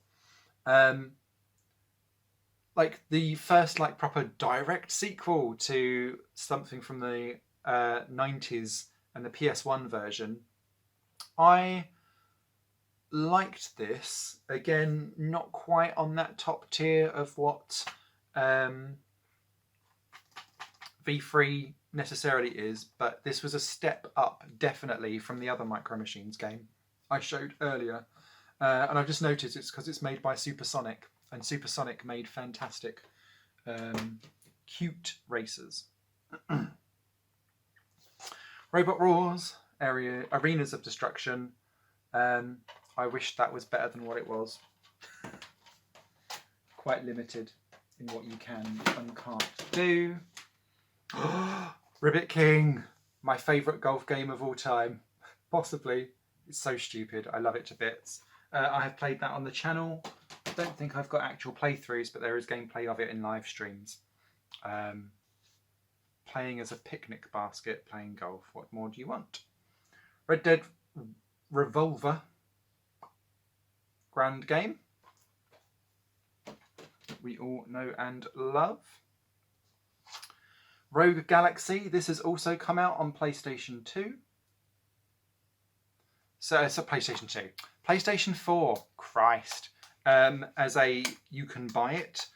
Like the first like proper direct sequel to something from the 90s and the PS1 version. I liked this. Again, not quite on that top tier of what V3 necessarily is, but this was a step up definitely from the other Micro Machines game I showed earlier, and I've just noticed it's because it's made by Supersonic, and Supersonic made fantastic cute racers. Robot Wars, Arenas of Destruction. I wish that was better than what it was. Quite limited. in what you can and can't do. Ribbit King, my favourite golf game of all time. Possibly. It's so stupid. I love it to bits. I have played that on the channel. I don't think I've got actual playthroughs, but there is gameplay of it in live streams. Playing as a picnic basket, playing golf. What more do you want? Red Dead Revolver. Grand game. We all know and love. Rogue Galaxy. This has also come out on PlayStation 2. So it's a PlayStation 2. PlayStation 4. Christ. You can buy it.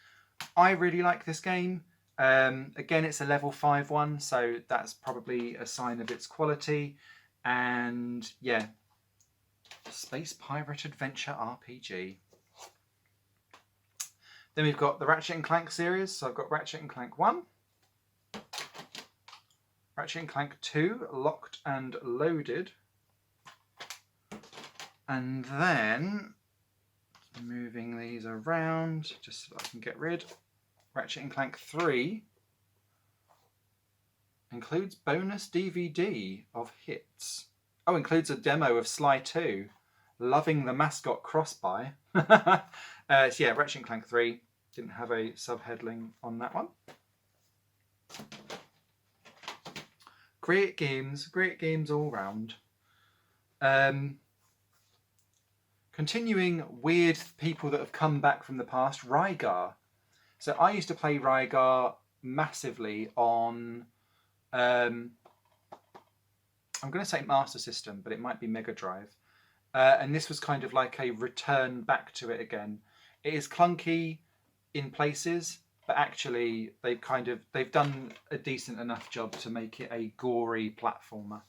I really like this game. Again, it's a level 5 one, so that's probably a sign of its quality. And yeah, Space Pirate Adventure RPG. Then we've got the Ratchet and Clank series. So I've got Ratchet and Clank 1. Ratchet and Clank 2, Locked and Loaded. And then, moving these around, just so I can get rid. Ratchet and Clank 3 includes bonus DVD of hits. Oh, includes a demo of Sly 2. Loving the mascot cross-buy. So yeah, Ratchet and Clank 3. Didn't have a subheading on that one. Great games all round. Continuing weird people that have come back from the past, Rygar. So I used to play Rygar massively on, I'm going to say Master System, but it might be Mega Drive. And this was kind of like a return back to it again. It is clunky in places, but actually they've done a decent enough job to make it a gory platformer.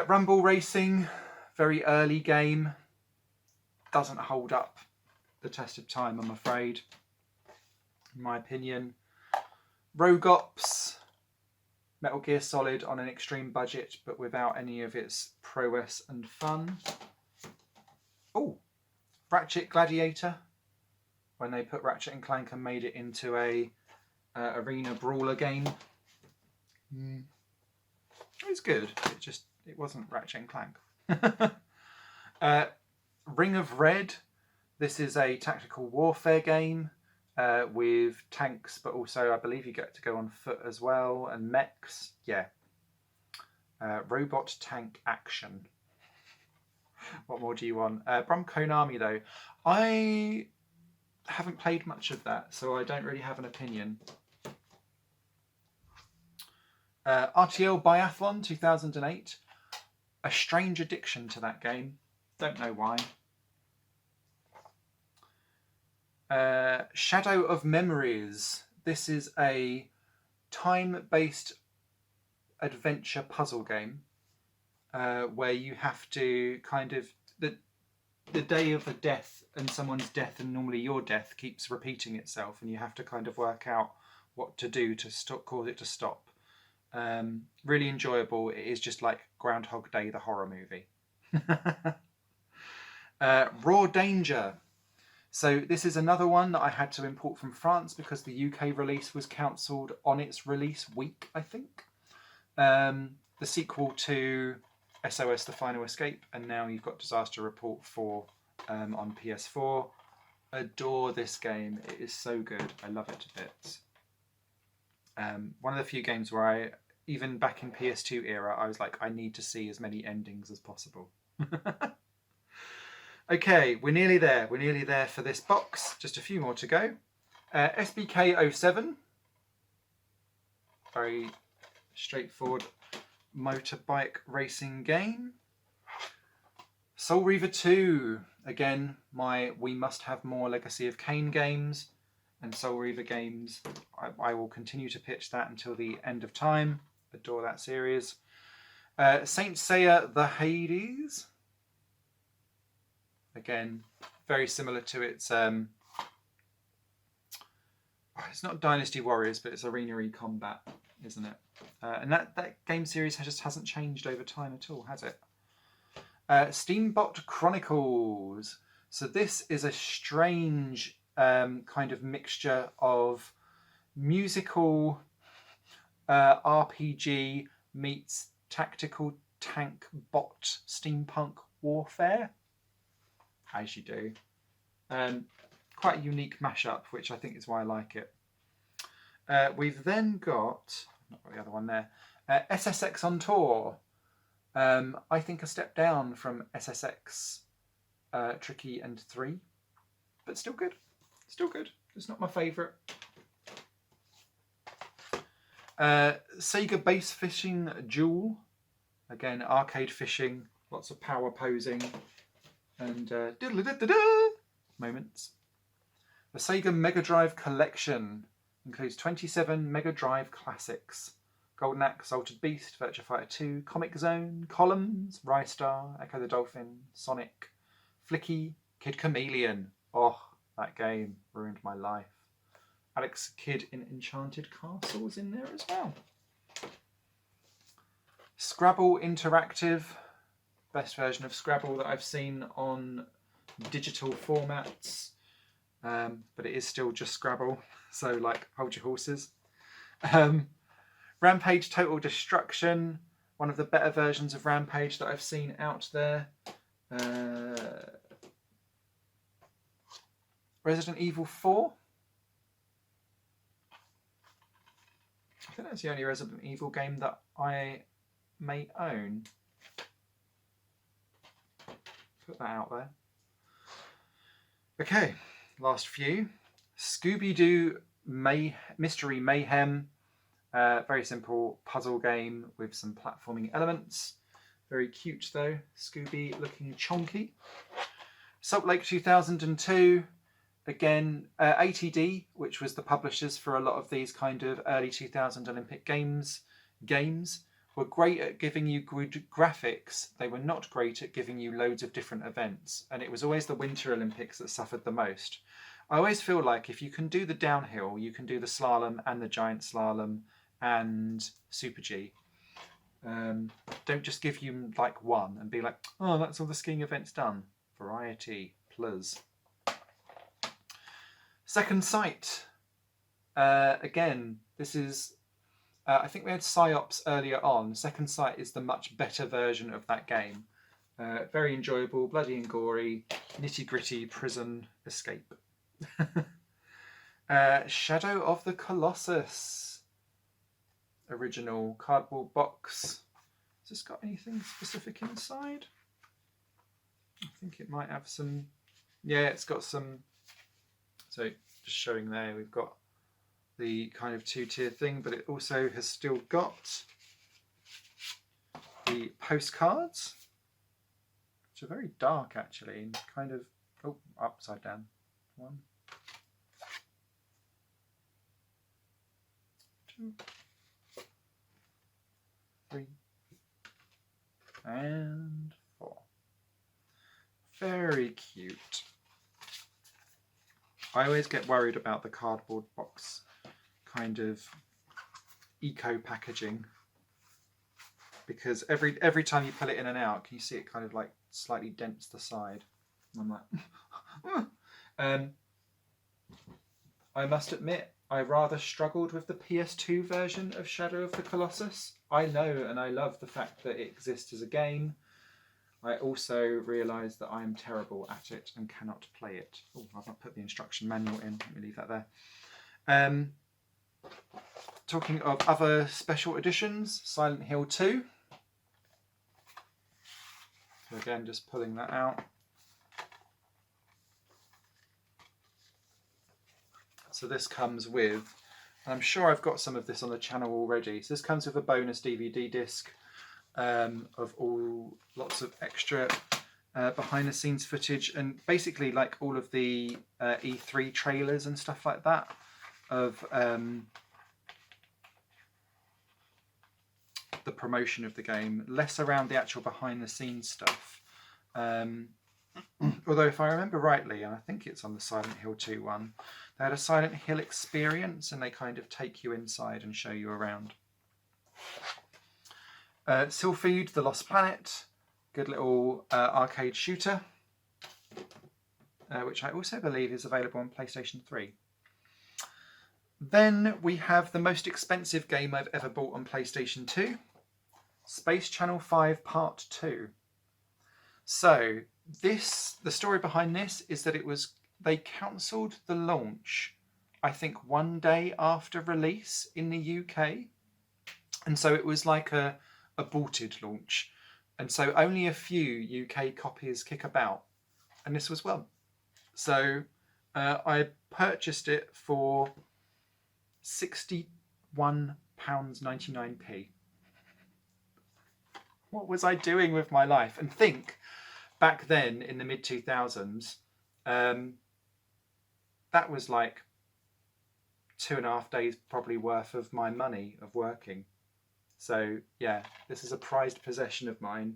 Rumble Racing, very early game, doesn't hold up the test of time, I'm afraid, in my opinion. Rogue Ops, Metal Gear Solid on an extreme budget, but without any of its prowess and fun. Oh, Ratchet Gladiator, when they put Ratchet and Clank and made it into a arena brawler game. It was good. It wasn't Ratchet and Clank. Ring of Red. This is a tactical warfare game with tanks, but also I believe you get to go on foot as well, and mechs. Yeah. Robot tank action. What more do you want? From Konami though, I haven't played much of that, so I don't really have an opinion. RTL Biathlon 2008. A strange addiction to that game. Don't know why. Shadow of Memories. This is a time-based adventure puzzle game where you have to kind of... The day of a death and someone's death and normally your death keeps repeating itself, and you have to kind of work out what to do to cause it to stop. Really enjoyable. It is just like Groundhog Day, the horror movie. Raw Danger. So this is another one that I had to import from France because the UK release was cancelled on its release week, I think. The sequel to SOS The Final Escape, and now you've got Disaster Report 4 on PS4. Adore this game. It is so good. I love it to bits. One of the few games where I, even back in PS2 era, I was like, I need to see as many endings as possible. Okay, we're nearly there. We're nearly there for this box. Just a few more to go. SBK 07. Very straightforward motorbike racing game. Soul Reaver 2. Again, we must have more Legacy of Kain games and Soul Reaver games. I will continue to pitch that until the end of time. Adore that series. Saint Seiya The Hades. Again, very similar to its... it's not Dynasty Warriors, but it's Arena Combat, isn't it? And that game series just hasn't changed over time at all, has it? Steambot Chronicles. So this is a strange kind of mixture of musical RPG meets tactical tank bot steampunk warfare, as you do. Quite a unique mashup, which I think is why I like it. We've then got, not got the other one there, SSX on Tour. I think a step down from SSX Tricky and 3, but still good. Still good. It's not my favourite. Sega Base Fishing Duel. Again, arcade fishing, lots of power posing, and moments. The Sega Mega Drive Collection includes 27 Mega Drive classics. Golden Axe, Altered Beast, Virtua Fighter 2, Comic Zone, Columns, Rystar, Echo the Dolphin, Sonic, Flicky, Kid Chameleon. Oh, that game ruined my life. Alex Kidd in Enchanted Castle was in there as well. Scrabble Interactive, best version of Scrabble that I've seen on digital formats, but it is still just Scrabble, so like hold your horses. Rampage Total Destruction, one of the better versions of Rampage that I've seen out there. Resident Evil 4. I think that's the only Resident Evil game that I may own. Put that out there. Okay, last few. Scooby-Doo Mystery Mayhem. Very simple puzzle game with some platforming elements. Very cute though. Scooby looking chonky. Salt Lake 2002. Again, ATD, which was the publishers for a lot of these kind of early 2000 Olympic games, were great at giving you good graphics. They were not great at giving you loads of different events. And it was always the Winter Olympics that suffered the most. I always feel like if you can do the downhill, you can do the slalom and the giant slalom and Super G. Don't just give you like one and be like, oh, that's all the skiing events done. Variety, plus. Second Sight. Again, this is, I think we had Psyops earlier on. Second Sight is the much better version of that game. Very enjoyable, bloody and gory, nitty gritty prison escape. Shadow of the Colossus. Original cardboard box. Has this got anything specific inside? I think it might have some, yeah, it's got some. So just showing there, we've got the kind of two-tier thing, but it also has still got the postcards, which are very dark actually, and kind of, oh, upside down. 1, 2, 3, and 4. Very cute. I always get worried about the cardboard box kind of eco packaging, because every time you pull it in and out, can you see it kind of like slightly dents the side? And I'm like, I must admit, I rather struggled with the PS2 version of Shadow of the Colossus. I know and I love the fact that it exists as a game. I also realise that I am terrible at it and cannot play it. Oh, I've not put the instruction manual in. Let me leave that there. Talking of other special editions, Silent Hill 2. So again, just pulling that out. So this comes with, and I'm sure I've got some of this on the channel already. So this comes with a bonus DVD disc. Of all lots of extra behind the scenes footage, and basically like all of the E3 trailers and stuff like that of the promotion of the game, less around the actual behind the scenes stuff. Although if I remember rightly, and I think it's on the Silent Hill 2 one, they had a Silent Hill experience and they kind of take you inside and show you around. Sylphied, The Lost Planet, good little arcade shooter. which I also believe is available on PlayStation 3. Then we have the most expensive game I've ever bought on PlayStation 2, Space Channel 5 Part 2. So the story behind this is that they cancelled the launch, I think 1 day after release in the UK. And so it was like a aborted launch. And so only a few UK copies kick about. And this was one. So I purchased it for £61.99p. What was I doing with my life? And think, back then in the mid-2000s, that was like 2.5 days probably worth of my money of working. So yeah, this is a prized possession of mine,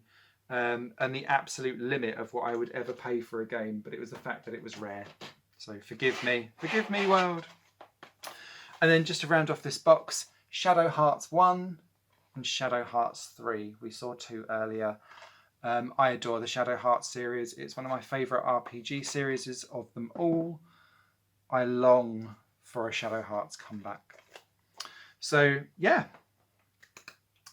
and the absolute limit of what I would ever pay for a game, but it was the fact that it was rare. So forgive me world. And then just to round off this box, Shadow Hearts 1 and Shadow Hearts 3. We saw 2 earlier. I adore the Shadow Hearts series. It's one of my favourite RPG series of them all. I long for a Shadow Hearts comeback. So yeah,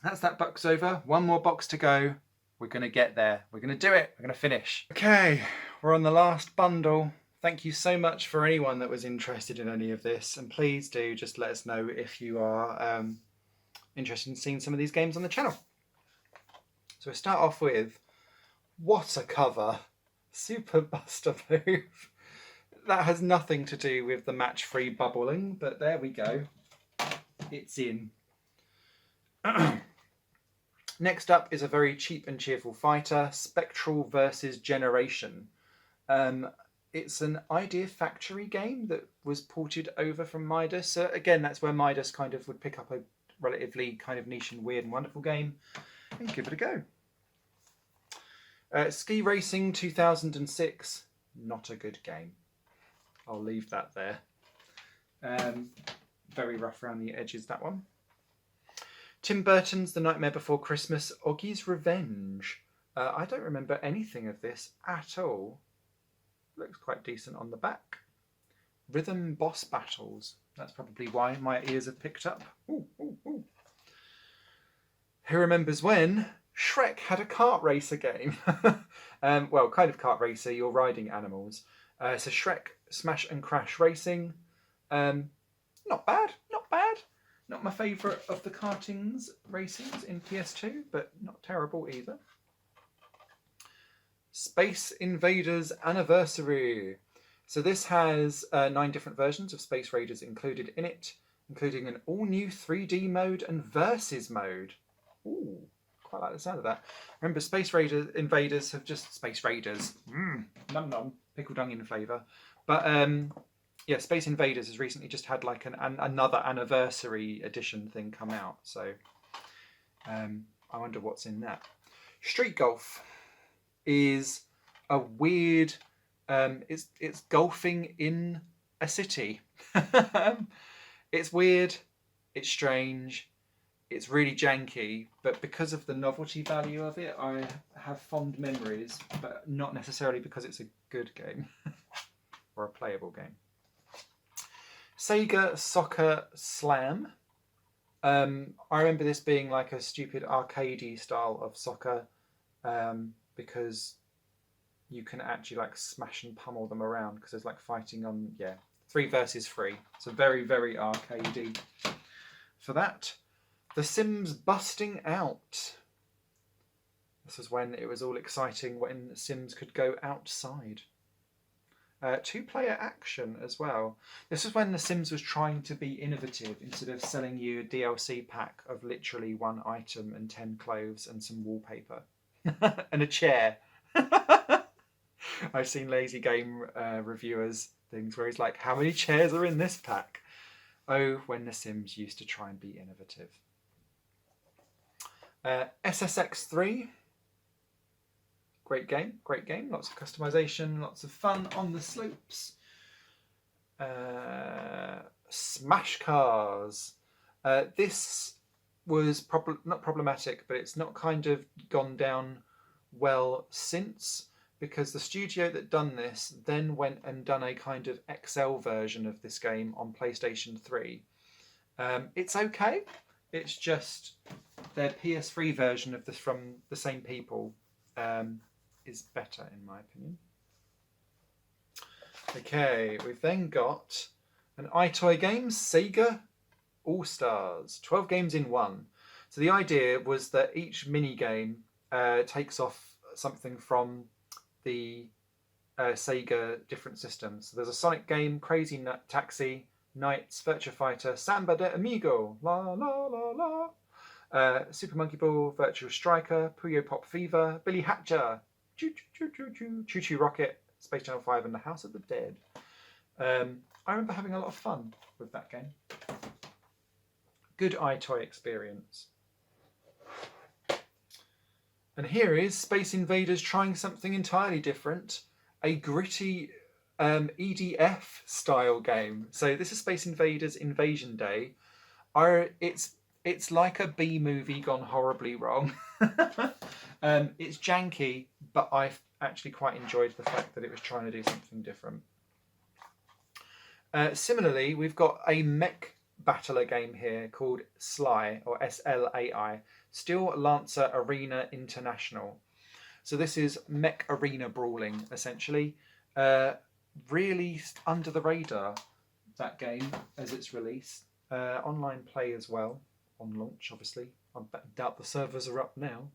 that's that box over. One more box to go. We're going to get there. We're going to do it. We're going to finish. Okay, we're on the last bundle. Thank you so much for anyone that was interested in any of this. And please do just let us know if you are interested in seeing some of these games on the channel. So we'll start off with, what a cover. Super Buster Move. That has nothing to do with the match-free bubbling, but there we go. It's in. Next up is a very cheap and cheerful fighter, Spectral vs. Generation. It's an Idea Factory game that was ported over from Midas. So again, that's where Midas kind of would pick up a relatively kind of niche and weird and wonderful game and give it a go. Ski Racing 2006, not a good game. I'll leave that there. Very rough around the edges, that one. Tim Burton's The Nightmare Before Christmas, Oggy's Revenge. I don't remember anything of this at all. Looks quite decent on the back. Rhythm Boss Battles. That's probably why my ears have picked up. Ooh, ooh, ooh. Who remembers when Shrek had a kart racer game? Well, kind of kart racer, you're riding animals. So Shrek Smash and Crash Racing. Not bad, not bad. Not my favourite of the kartings racings in PS2, but not terrible either. Space Invaders Anniversary. So this has 9 different versions of Space Raiders included in it, including an all-new 3D mode and versus mode. Ooh, quite like the sound of that. Remember, Space Invaders have just... Space Raiders. Num num. Pickle dung in flavour. But yeah, Space Invaders has recently just had like another anniversary edition thing come out. So I wonder what's in that. Street Golf is a weird... it's golfing in a city. It's weird, it's strange, it's really janky, but because of the novelty value of it, I have fond memories, but not necessarily because it's a good game or a playable game. Sega Soccer Slam. I remember this being like a stupid arcadey style of soccer, because you can actually like smash and pummel them around because there's like fighting on, 3 versus 3. So very, very arcadey for that. The Sims Busting Out. This is when it was all exciting, when the Sims could go outside. 2-player action as well. This is when The Sims was trying to be innovative instead of selling you a DLC pack of literally 1 item and 10 clothes and some wallpaper and a chair. I've seen Lazy Game reviewers things where he's like, how many chairs are in this pack? Oh, when The Sims used to try and be innovative. SSX3. Great game, great game. Lots of customization, lots of fun on the slopes. Smash Cars. This was not problematic, but it's not kind of gone down well since. because the studio that done this then went and done a kind of XL version of this game on PlayStation 3. It's okay. It's just their PS3 version of this from the same people is better, in my opinion. Okay, we've then got an iToy Games Sega All-Stars. 12 games in one. So the idea was that each mini-game takes off something from the Sega different systems. So there's a Sonic game, Crazy Taxi, Knights, Virtua Fighter, Samba de Amigo, la la la la, Super Monkey Ball, Virtual Striker, Puyo Pop Fever, Billy Hatcher, Choo Choo Choo Choo, Choo Choo Rocket, Space Channel 5, and The House of the Dead. I remember having a lot of fun with that game. Good iToy experience. And here is Space Invaders trying something entirely different. A gritty EDF style game. So this is Space Invaders Invasion Day. It's like a B movie gone horribly wrong. It's janky, but I've actually quite enjoyed the fact that it was trying to do something different. Similarly, we've got a mech battler game here called SLAI, or SLAI, Steel Lancer Arena International. So this is mech arena brawling, essentially. Really under the radar, that game, as it's released. Online play as well, on launch, obviously. I doubt the servers are up now.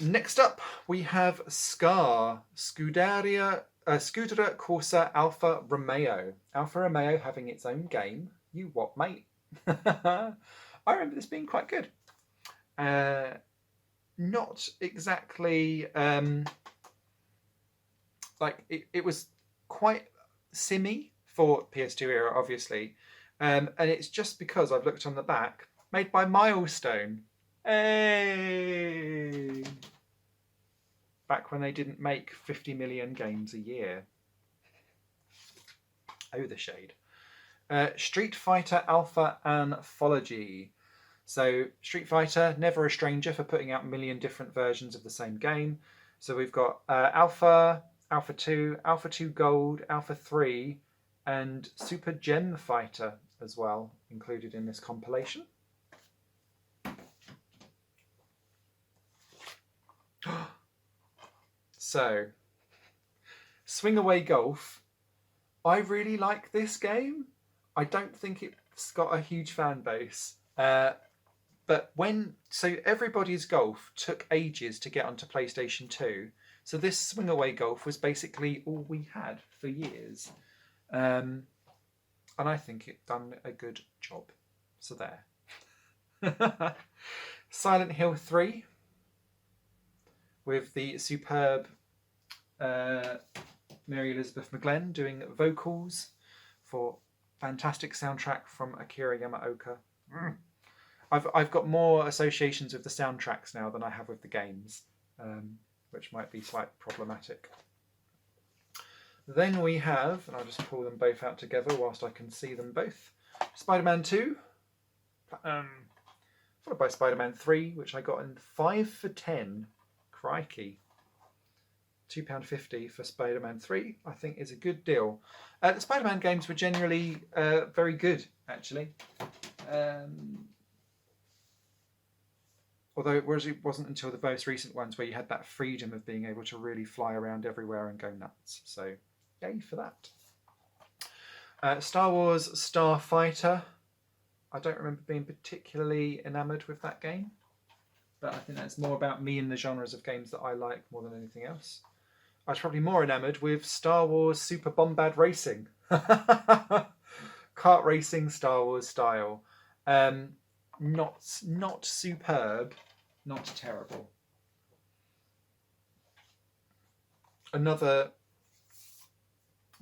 Next up, we have Scuderia Corsa Alfa Romeo. Alfa Romeo having its own game. You what, mate? I remember this being quite good. Not exactly like it was quite simmy for PS2 era, obviously, and it's just because I've looked on the back, made by Milestone. Hey, back when they didn't make 50 million games a year. Oh, the shade. Street Fighter Alpha Anthology. So Street Fighter, never a stranger for putting out a million different versions of the same game. So we've got Alpha, Alpha 2, Alpha 2 Gold, Alpha 3, and Super Gem Fighter as well, included in this compilation. So, Swing Away Golf. I really like this game. I don't think it's got a huge fan base. But Everybody's Golf took ages to get onto PlayStation 2. So this Swing Away Golf was basically all we had for years. And I think it done a good job. So there. Silent Hill 3. With the superb Mary Elizabeth McGlenn doing vocals for fantastic soundtrack from Akira Yamaoka. I've got more associations with the soundtracks now than I have with the games, which might be slightly problematic. Then we have, and I'll just pull them both out together whilst I can see them both, Spider-Man 2, followed by Spider-Man 3, which I got in 5 for 10. Crikey. £2.50 for Spider-Man 3, I think is a good deal. The Spider-Man games were generally very good, actually. Although it wasn't until the most recent ones where you had that freedom of being able to really fly around everywhere and go nuts. So, yay for that. Star Wars Starfighter. I don't remember being particularly enamoured with that game. But I think that's more about me and the genres of games that I like more than anything else. I was probably more enamoured with Star Wars Super Bombad Racing. Kart racing, Star Wars style. Not superb, not terrible. Another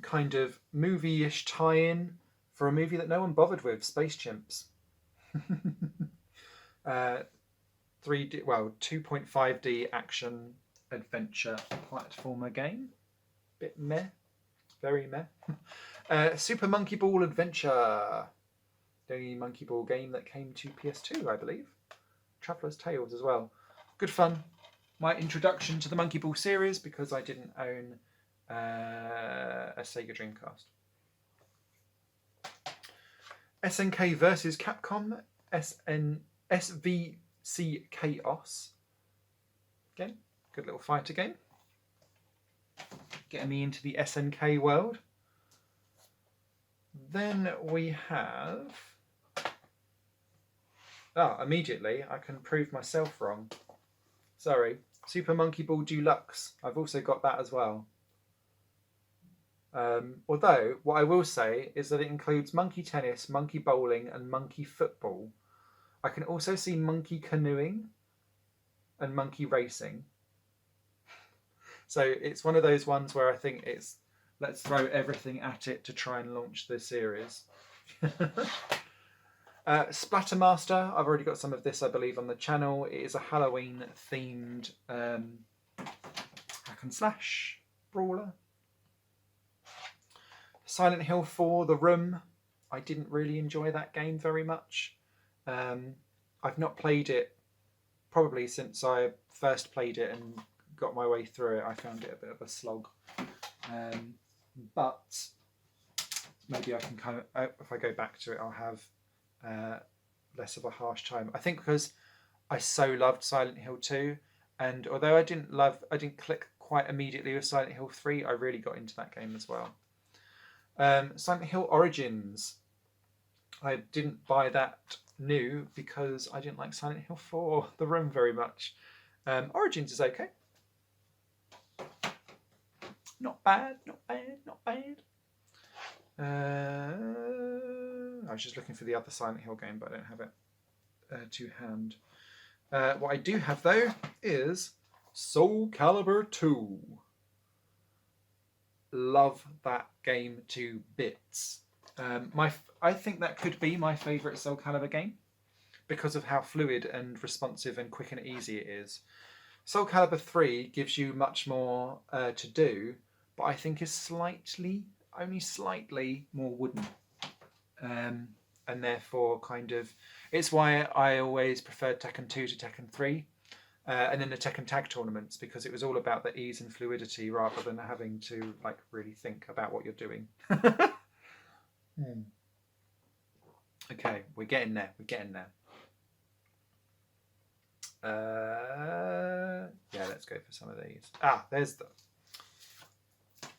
kind of movie-ish tie-in for a movie that no one bothered with, Space Chimps. 2.5D action adventure platformer game. Bit meh. Very meh. Super Monkey Ball Adventure. The only Monkey Ball game that came to PS2, I believe. Traveller's Tales as well. Good fun. my introduction to the Monkey Ball series because I didn't own a Sega Dreamcast. SNK versus Capcom, SVC Chaos. Again, good little fighter game. Getting me into the SNK world. Then we have... immediately I can prove myself wrong. Sorry. Super Monkey Ball Deluxe. I've also got that as well. Although, what I will say is that it includes monkey tennis, monkey bowling, and monkey football. I can also see monkey canoeing and monkey racing. So it's one of those ones where I think it's let's throw everything at it to try and launch the series. Splattermaster. I've already got some of this, I believe, on the channel. It is a Halloween-themed hack and slash brawler. Silent Hill 4, The Room. I didn't really enjoy that game very much. I've not played it probably since I first played it and got my way through it. I found it a bit of a slog. But maybe I can kind of, if I go back to it, I'll have less of a harsh time. I think because I so loved Silent Hill 2, and although I didn't click quite immediately with Silent Hill 3, I really got into that game as well. Silent Hill Origins. I didn't buy that new because I didn't like Silent Hill 4, The Room, very much. Origins is okay. Not bad, not bad, not bad. I was just looking for the other Silent Hill game, but I don't have it to hand. What I do have, though, is Soul Calibur 2. Love that game to bits. I think that could be my favourite Soul Calibur game because of how fluid and responsive and quick and easy it is. Soul Calibur 3 gives you much more to do, but I think is only slightly more wooden. And therefore kind of... It's why I always preferred Tekken 2 to Tekken 3. And then the Tekken Tag tournaments, because it was all about the ease and fluidity rather than having to like really think about what you're doing. Okay, we're getting there. Yeah, let's go for some of these.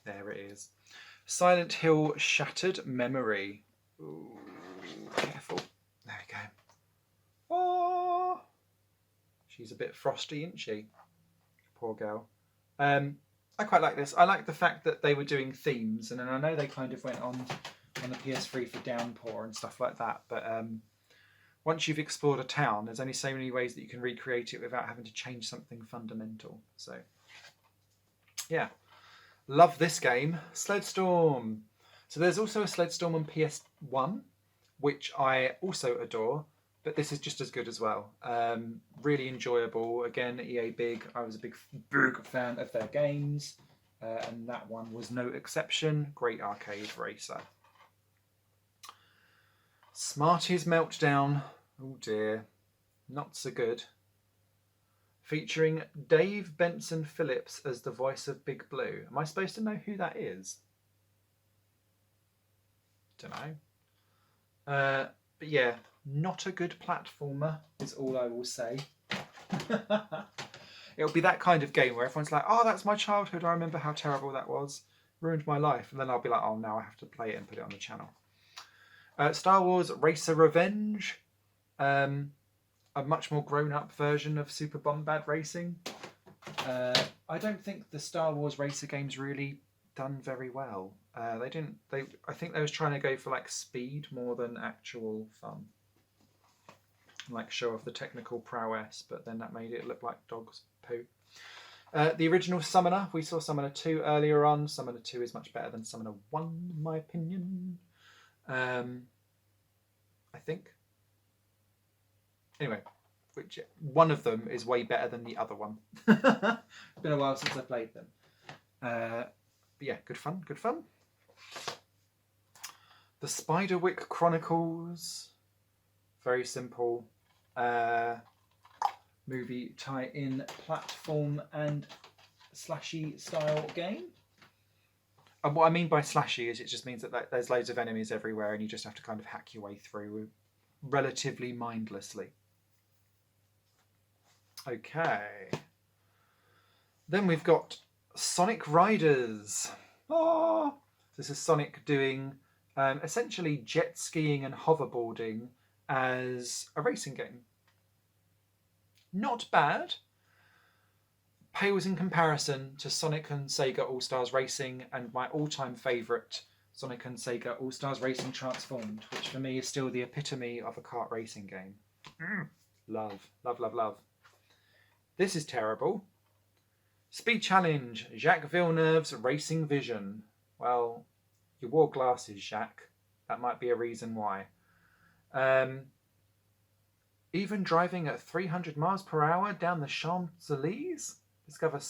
There it is. Silent Hill Shattered Memory. Ooh, careful. There we go. Oh, she's a bit frosty, isn't she? Poor girl. I quite like this. I like the fact that they were doing themes, and then I know they kind of went on the PS3 for Downpour and stuff like that, but once you've explored a town, there's only so many ways that you can recreate it without having to change something fundamental. So, yeah. Love this game. Sledstorm. So there's also a Sledstorm on PS1, which I also adore, but this is just as good as well. Really enjoyable. Again, EA Big. I was a big fan of their games, and that one was no exception. Great arcade racer. Smarties Meltdown. Oh dear. Not so good. Featuring Dave Benson Phillips as the voice of Big Blue. Am I supposed to know who that is? Don't know. But yeah, not a good platformer is all I will say. It'll be that kind of game where everyone's like, oh, that's my childhood. I remember how terrible that was. Ruined my life. And then I'll be like, oh, now I have to play it and put it on the channel. Star Wars Racer Revenge. A much more grown-up version of Super Bombad Racing. I don't think the Star Wars racer games really done very well. I think they was trying to go for like speed more than actual fun. Like show off the technical prowess, but then that made it look like dog's poo. The original Summoner, we saw Summoner 2 earlier on. Summoner 2 is much better than Summoner 1, in my opinion. I think. Anyway, which one of them is way better than the other one. It's been a while since I played them. But yeah, good fun. The Spiderwick Chronicles. Very simple. movie tie-in platform and slashy style game. And what I mean by slashy is it just means that there's loads of enemies everywhere and you just have to kind of hack your way through relatively mindlessly. Okay. Then we've got Sonic Riders. Oh, this is Sonic doing essentially jet skiing and hoverboarding as a racing game. Not bad. Pales in comparison to Sonic and Sega All-Stars Racing and my all-time favourite Sonic and Sega All-Stars Racing Transformed, which for me is still the epitome of a kart racing game. Love, love, love, love. This is terrible. Speed Challenge, Jacques Villeneuve's Racing Vision. Well, you wore glasses, Jacques. That might be a reason why. Even driving at 300 miles per hour down the Champs-Élysées? Discover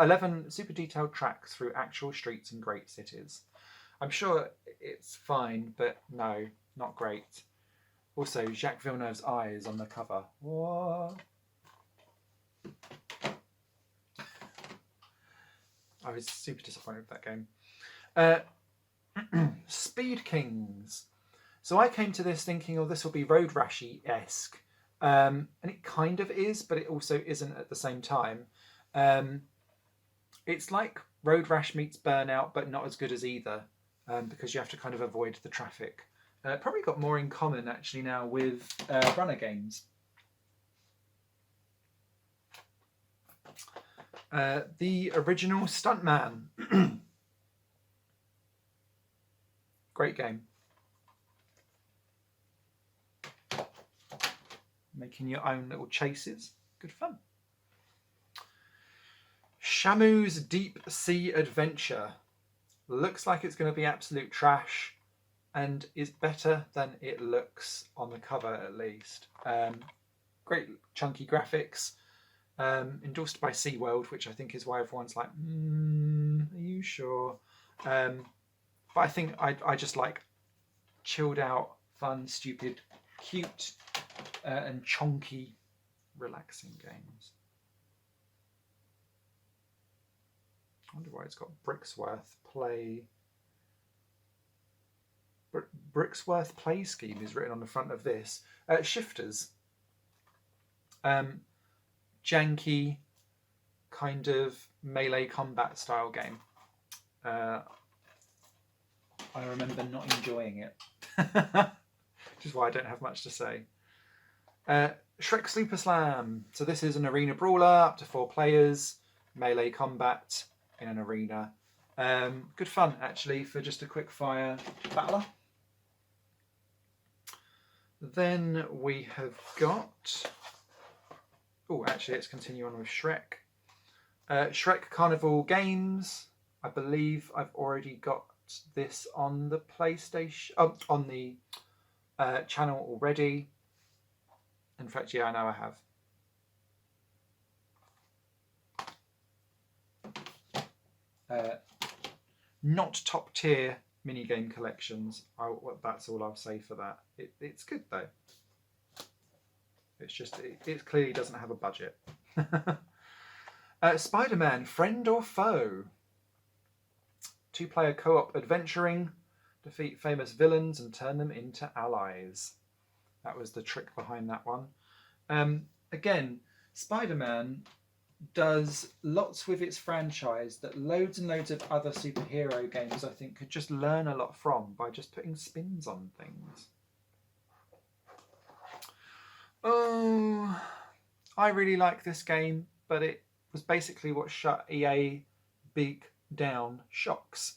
11 super detailed tracks through actual streets and great cities. I'm sure it's fine, but no, not great. Also, Jacques Villeneuve's eyes on the cover. What? I was super disappointed with that game. Speed Kings. So I came to this thinking, oh, this will be Road Rashy-esque. And it kind of is, but it also isn't at the same time. It's like Road Rash meets Burnout, but not as good as either, because you have to kind of avoid the traffic. Probably got more in common actually now with runner games. The original Stuntman. Great game. Making your own little chases. Good fun. Shamu's Deep Sea Adventure. Looks like it's going to be absolute trash and is better than it looks on the cover at least. Great chunky graphics. Endorsed by SeaWorld, which I think is why everyone's like, are you sure? But I think I just like chilled out, fun, stupid, cute, and chonky, relaxing games. I wonder why it's got Brixworth Play. Brixworth Play Scheme is written on the front of this. Shifters. Janky, kind of melee combat style game. I remember not enjoying it. Which is why I don't have much to say. Shrek Super Slam. So this is an arena brawler, up to 4 players. Melee combat in an arena. Good fun, actually, for just a quick fire battler. Then we have got... Oh, actually, let's continue on with Shrek. Shrek Carnival Games. I believe I've already got this on the PlayStation... Oh, on the channel already. In fact, yeah, I know I have. Not top tier minigame collections. That's all I'll say for that. It's good though. It's just it clearly doesn't have a budget. Spider-Man, Friend or Foe? 2-player co-op adventuring. Defeat famous villains and turn them into allies. That was the trick behind that one. Again, Spider-Man does lots with its franchise that loads and loads of other superhero games I think could just learn a lot from by just putting spins on things. Oh, I really like this game, but it was basically what shut EA big down Shocks.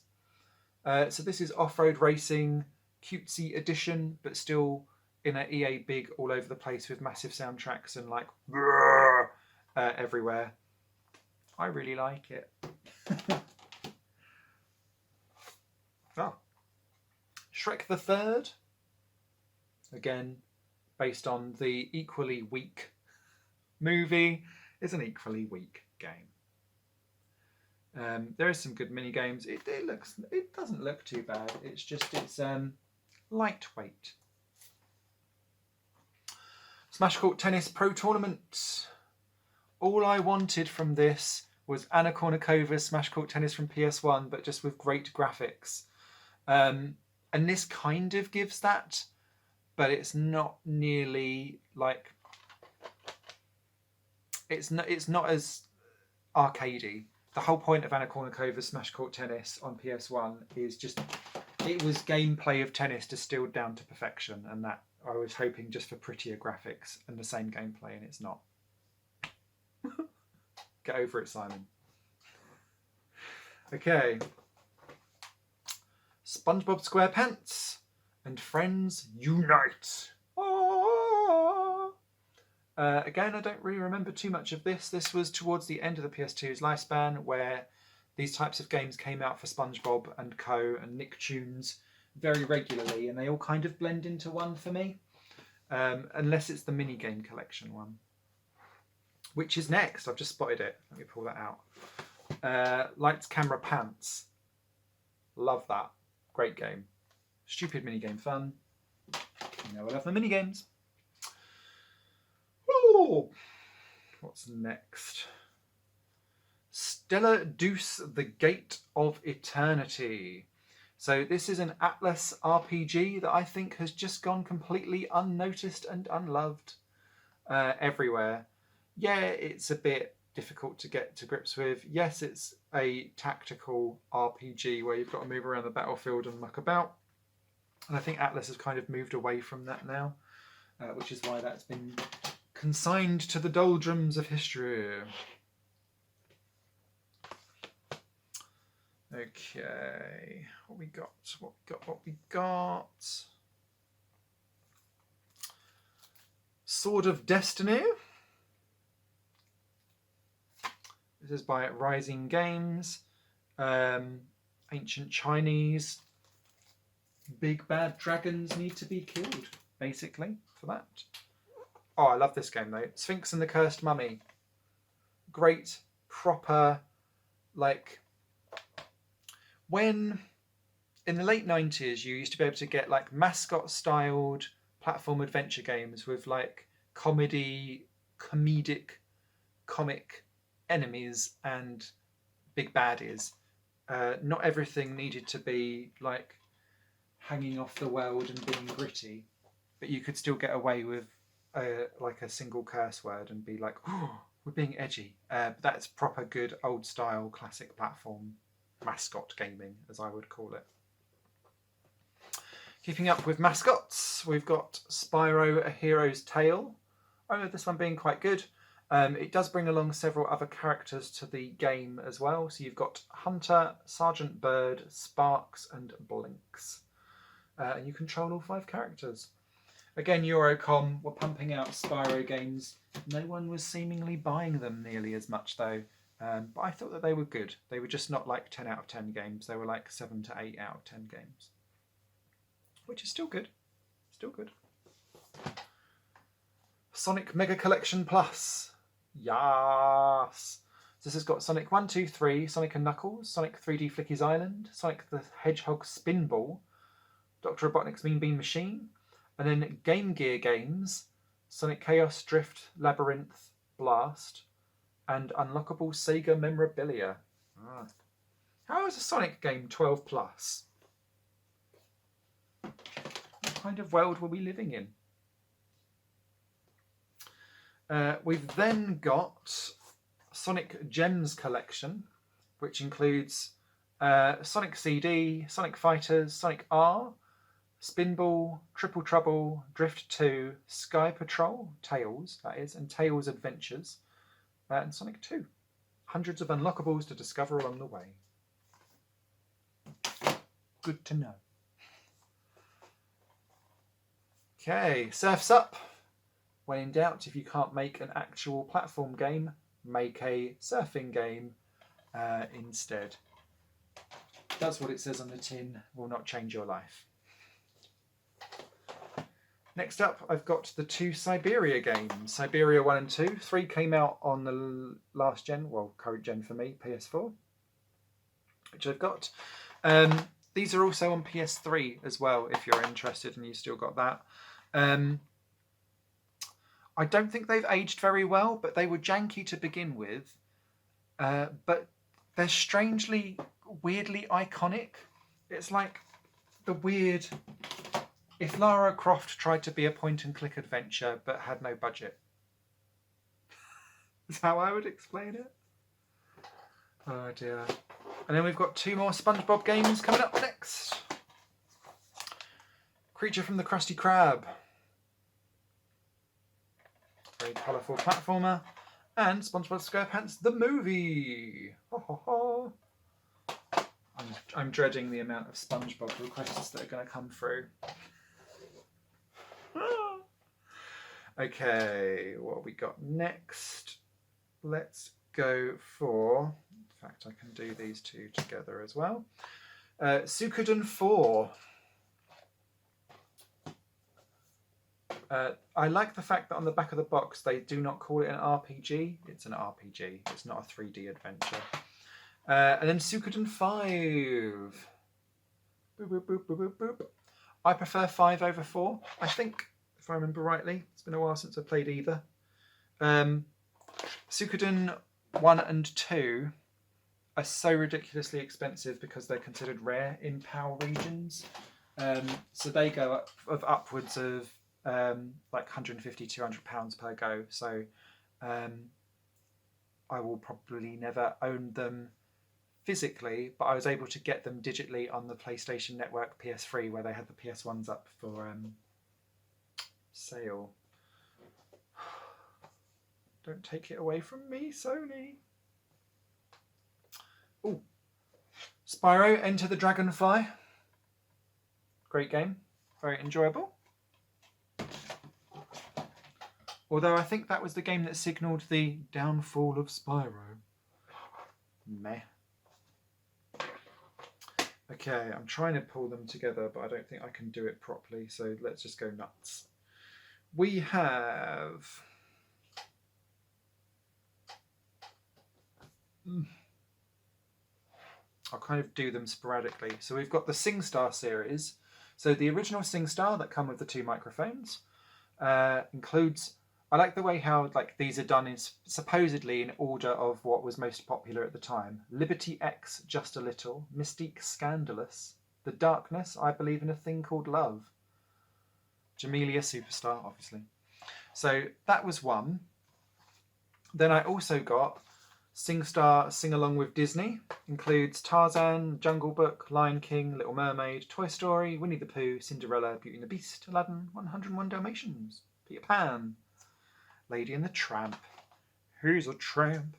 So this is off-road racing, cutesy edition, but still in an EA big all over the place with massive soundtracks and like everywhere. I really like it. Oh. Shrek the Third. Again, based on the equally weak movie, is an equally weak game. There is some good mini games. It doesn't look too bad. It's lightweight. Smash Court Tennis Pro Tournament. All I wanted from this was Anna Kournikovas Smash Court Tennis from PS1, but just with great graphics. And this kind of gives that, but it's not nearly like... It's not as arcadey. The whole point of Anna Kournikova's Smash Court Tennis on PS1 is just... It was gameplay of tennis distilled down to perfection, and that I was hoping just for prettier graphics and the same gameplay, and it's not. Get over it, Simon. Okay. SpongeBob SquarePants and Friends Unite. Again, I don't really remember too much of this. This was towards the end of the PS2's lifespan, where these types of games came out for SpongeBob and Co. and Nicktoons very regularly, and they all kind of blend into one for me, unless it's the minigame collection one, which is next. I've just spotted it. Let me pull that out. Lights, Camera, Pants. Love that. Great game. Stupid minigame fun. You know I love the minigames. Ooh. What's next? Stellar Deuce, The Gate of Eternity. So this is an Atlas RPG that I think has just gone completely unnoticed and unloved everywhere. Yeah, it's a bit difficult to get to grips with. Yes, it's a tactical RPG where you've got to move around the battlefield and muck about. And I think Atlas has kind of moved away from that now, which is why that's been consigned to the doldrums of history. Okay, what we got? Sword of Destiny. This is by Rising Games. Ancient Chinese. Big bad dragons need to be killed, basically, for that. Oh, I love this game, though. Sphinx and the Cursed Mummy. Great, proper, like... When, in the late 90s, you used to be able to get, like, mascot-styled platform adventure games with, like, comedic, comic enemies and big baddies. Not everything needed to be, like, hanging off the world and being gritty, but you could still get away with like a single curse word and be like, oh, we're being edgy. That's proper good old style classic platform mascot gaming, as I would call it. Keeping up with mascots, we've got Spyro, A Hero's Tale. I remember this one being quite good. It does bring along several other characters to the game as well. So you've got Hunter, Sergeant Bird, Sparks and Blinks. And you control all 5 characters. Again, Eurocom were pumping out Spyro games. No one was seemingly buying them nearly as much though. But I thought that they were good. They were just not like 10 out of 10 games. They were like 7 to 8 out of 10 games. Which is still good. Still good. Sonic Mega Collection Plus. Yes! This has got Sonic 1, 2, 3, Sonic and Knuckles, Sonic 3D Flicky's Island, Sonic the Hedgehog Spinball, Dr. Robotnik's Mean Bean Machine, and then Game Gear games, Sonic Chaos, Drift, Labyrinth, Blast, and unlockable Sega memorabilia. How is a Sonic game 12 plus? What kind of world were we living in? We've then got Sonic Gems Collection, which includes Sonic CD, Sonic Fighters, Sonic R, Spinball, Triple Trouble, Drift 2, Sky Patrol, Tails, that is, and Tails Adventures, and Sonic 2. Hundreds of unlockables to discover along the way. Good to know. Okay, Surf's Up. When in doubt, if you can't make an actual platform game, make a surfing game instead. That's what it says on the tin. Will not change your life. Next up, I've got the 2 Siberia games. Siberia 1 and 2. 3 came out on the last gen, well, current gen for me, PS4, which I've got. These are also on PS3 as well, if you're interested and you still got that. I don't think they've aged very well, but they were janky to begin with. But they're strangely, weirdly iconic. It's like the weird... If Lara Croft tried to be a point-and-click adventure but had no budget. Is how I would explain it. Oh dear. And then we've got 2 more SpongeBob games coming up next. Creature from the Krusty Krab. Very colourful platformer. And SpongeBob SquarePants the movie. Ho, ho, ho. I'm dreading the amount of SpongeBob requests that are going to come through. Okay, what have we got next? Let's go for... In fact, I can do these 2 together as well. Suikoden 4. I like the fact that on the back of the box they do not call it an RPG. It's an RPG. It's not a 3D adventure. And then Suikoden 5. Boop, boop, boop, boop, boop, boop. I prefer 5 over 4, I think, if I remember rightly. It's been a while since I've played either. Suikoden 1 and 2 are so ridiculously expensive because they're considered rare in PAL regions. So they go up of upwards of like £150, £200 per go. So I will probably never own them physically, but I was able to get them digitally on the PlayStation Network PS3 where they had the PS1s up for sale. Don't take it away from me, Sony. Oh, Spyro Enter the Dragonfly. Great game, very enjoyable. Although I think that was the game that signalled the downfall of Spyro. Meh. Okay, I'm trying to pull them together, but I don't think I can do it properly, so let's just go nuts. We have... I'll kind of do them sporadically. So we've got the SingStar series. So the original SingStar that come with the 2 microphones includes... I like the way how these are done supposedly in order of what was most popular at the time. Liberty X, Just a Little. Mystique, Scandalous. The Darkness, I Believe in a Thing Called Love. Jamelia, Superstar, obviously. So that was one. Then I also got SingStar Sing Along with Disney. Includes Tarzan, Jungle Book, Lion King, Little Mermaid, Toy Story, Winnie the Pooh, Cinderella, Beauty and the Beast, Aladdin, 101 Dalmatians, Peter Pan, Lady and the Tramp. He's a tramp,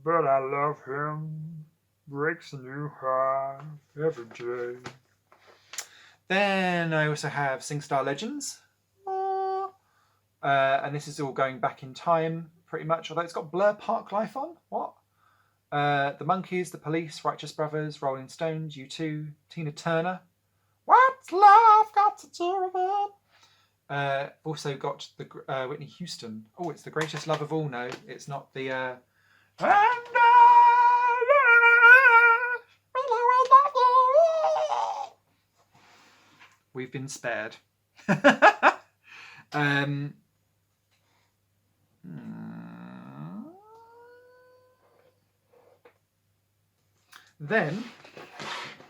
but I love him. Breaks a new heart every day. Then I also have SingStar Legends. And this is all going back in time, pretty much. Although it's got Blur Park Life on. What? The Monkees, The Police, Righteous Brothers, Rolling Stones, U2, Tina Turner. What's love got to do with it? Also got the Whitney Houston. Oh, it's The Greatest Love of All. No, it's not the... We've been spared. Then,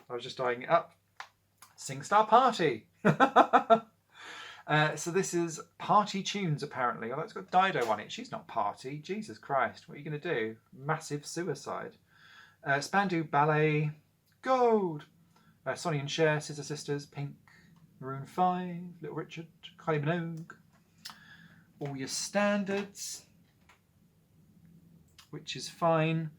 I was just eyeing it up, SingStar Party. So this is Party Tunes, apparently. Although it's got Dido on it. She's not Party. Jesus Christ, what are you going to do? Massive suicide. Spandau Ballet, Gold. Sonny and Cher, Scissor Sisters, Pink, Maroon 5, Little Richard, Kylie Minogue. All your standards, which is fine.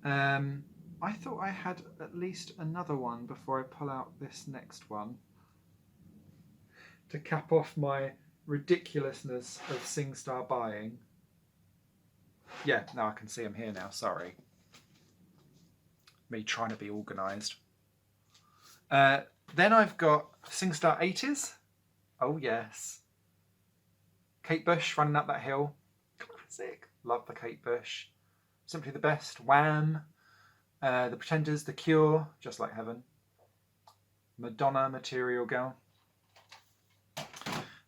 I thought I had at least another one before I pull out this next one to cap off my ridiculousness of SingStar buying. Yeah, now I can see them here now, sorry. Me trying to be organised. Then I've got SingStar 80s. Oh yes. Kate Bush, Running Up That Hill. Classic. Love the Kate Bush. Simply the Best. Wham. The Pretenders, The Cure, Just Like Heaven. Madonna, Material Girl.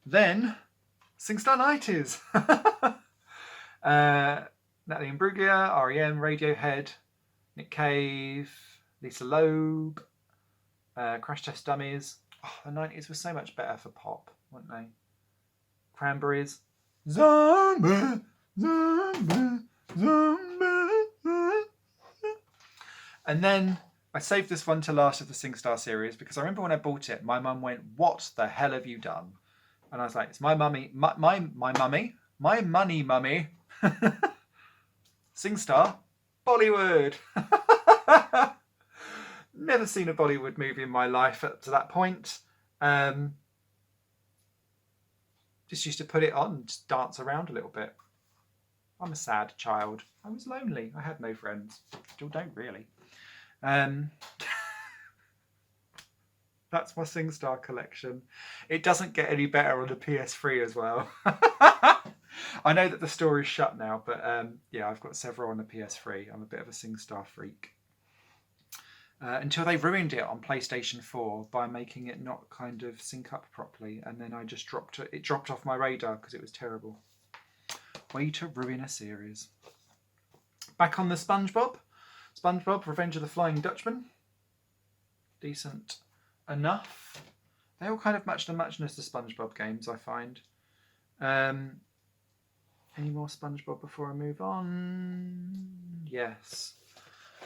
Then SingStar 90s. Natalie Imbruglia, REM, Radiohead, Nick Cave, Lisa Loeb, Crash Test Dummies. Oh, the 90s were so much better for pop, weren't they? Cranberries. Zombie, zombie, zombie. And then I saved this one to last of the SingStar series because I remember when I bought it, my mum went, "What the hell have you done?" And I was like, "It's my mummy, my mummy, my money mummy." SingStar, Bollywood. Never seen a Bollywood movie in my life up to that point. Just used to put it on, just dance around a little bit. I'm a sad child. I was lonely. I had no friends. Still don't really. That's my SingStar collection. It doesn't get any better on the PS3 as well. I know that the store is shut now, but yeah, I've got several on the PS3. I'm a bit of a SingStar freak. Until they ruined it on PlayStation 4 by making it not kind of sync up properly, and then I just dropped it. It dropped off my radar because it was terrible. Way to ruin a series. Back on the SpongeBob. SpongeBob, Revenge of the Flying Dutchman. Decent enough. They all kind of match the muchness of SpongeBob games, I find. Any more SpongeBob before I move on? Yes.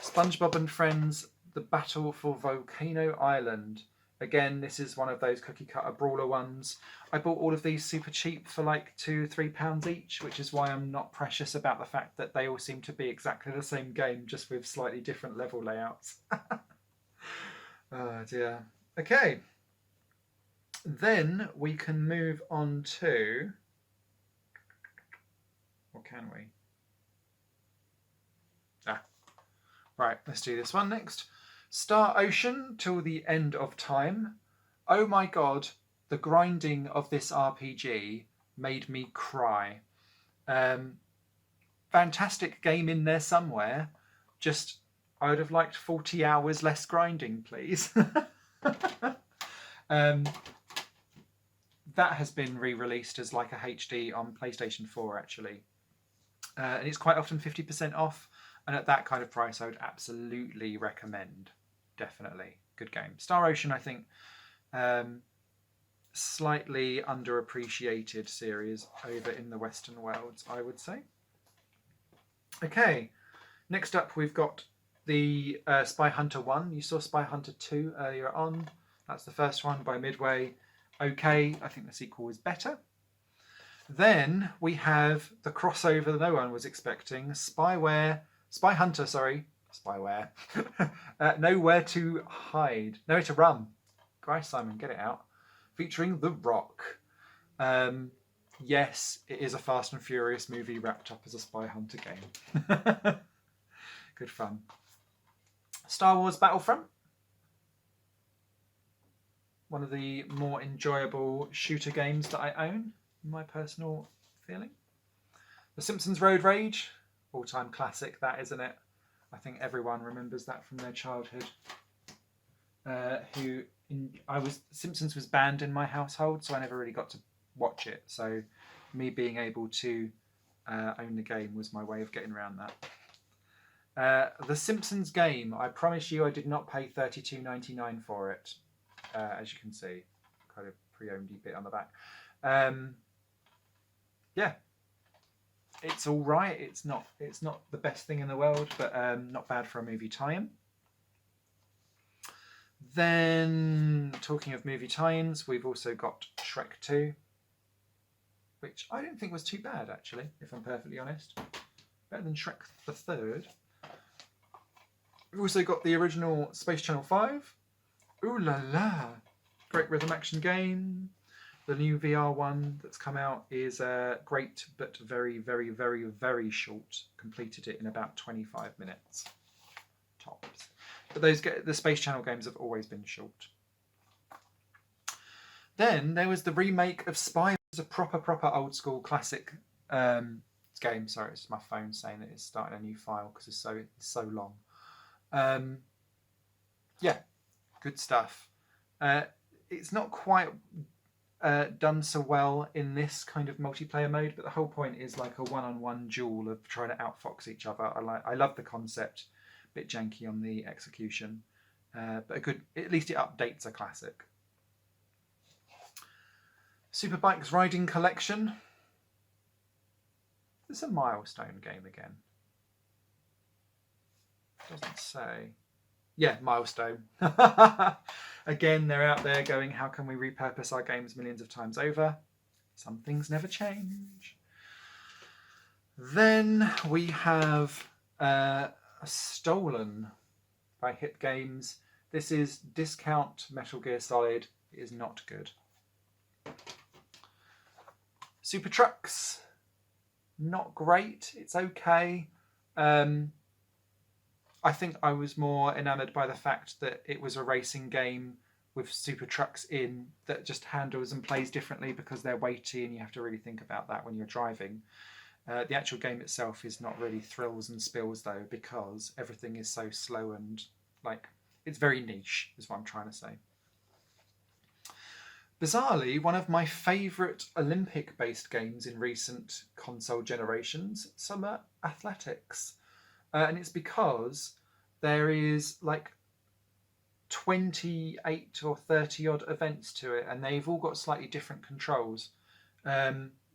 SpongeBob and Friends, The Battle for Volcano Island. Again, this is one of those cookie cutter brawler ones. I bought all of these super cheap for like £2-3 each, which is why I'm not precious about the fact that they all seem to be exactly the same game, just with slightly different level layouts. Oh dear. Okay. Then we can move on to... Or can we? Right, let's do this one next. Star Ocean Till the End of Time. Oh my god, the grinding of this RPG made me cry. Fantastic game in there somewhere. Just, I would have liked 40 hours less grinding, please. That has been re-released as like a HD on PlayStation 4, actually. And it's quite often 50% off. And at that kind of price, I would absolutely recommend. Definitely. Good game. Star Ocean, I think, slightly underappreciated series over in the Western worlds, I would say. Okay. Next up, we've got the Spy Hunter 1. You saw Spy Hunter 2 earlier on. That's the first one by Midway. Okay. I think the sequel was better. Then we have the crossover that no one was expecting. Spyware... Spy Hunter, sorry. Spyware. Nowhere to Hide. Nowhere to Run. Christ, Simon, get it out. Featuring The Rock. Yes, it is a Fast and Furious movie wrapped up as a Spy Hunter game. Good fun. Star Wars Battlefront. One of the more enjoyable shooter games that I own, in my personal feeling. The Simpsons Road Rage. All-time classic, that, isn't it? I think everyone remembers that from their childhood. Simpsons was banned in my household, so I never really got to watch it. So me being able to own the game was my way of getting around that. The Simpsons game, I promise you I did not pay $32.99 for it. As you can see, kind of pre-owned bit on the back. Yeah. It's all right. It's not the best thing in the world, but not bad for a movie tie-in. Then, talking of movie tie-ins, we've also got Shrek 2, which I don't think was too bad, actually, if I'm perfectly honest. Better than Shrek the Third. We've also got the original Space Channel 5. Ooh la la! Great rhythm action game. The new VR one that's come out is great, but very, very, very, very short. Completed it in about 25 minutes. Tops. But the Space Channel games have always been short. Then there was the remake of Spy. It was a proper old school classic game. Sorry, it's my phone saying that it's starting a new file because it's so long. Yeah, good stuff. It's not quite done so well in this kind of multiplayer mode, but the whole point is like a one-on-one duel of trying to outfox each other. I love the concept, a bit janky on the execution, but a good. At least it updates a classic. Superbike's Riding Collection. It's a milestone game again. Doesn't say. Yeah, milestone. Again, they're out there going, how can we repurpose our games millions of times over? Some things never change. Then we have Stolen by Hit Games. This is discount Metal Gear Solid. It is not good. Super Trucks. Not great. It's okay. I think I was more enamoured by the fact that it was a racing game with super trucks in that just handles and plays differently because they're weighty and you have to really think about that when you're driving. The actual game itself is not really thrills and spills though, because everything is so slow and like it's very niche is what I'm trying to say. Bizarrely, one of my favourite Olympic-based games in recent console generations, Summer Athletics. And it's because there is like 28 or 30 odd events to it, and they've all got slightly different controls. DTP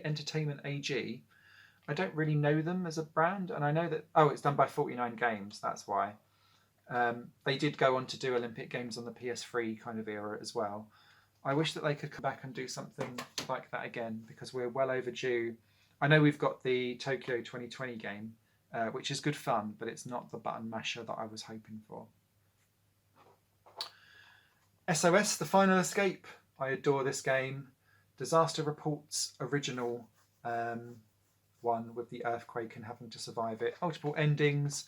Entertainment AG. I don't really know them as a brand, and I know that it's done by 49 Games. That's why. They did go on to do Olympic Games on the PS3 kind of era as well. I wish that they could come back and do something like that again, because we're well overdue. I know we've got the Tokyo 2020 game, which is good fun, but it's not the button masher that I was hoping for. SOS, The Final Escape. I adore this game. Disaster Report's original one with the earthquake and having to survive it. Multiple endings.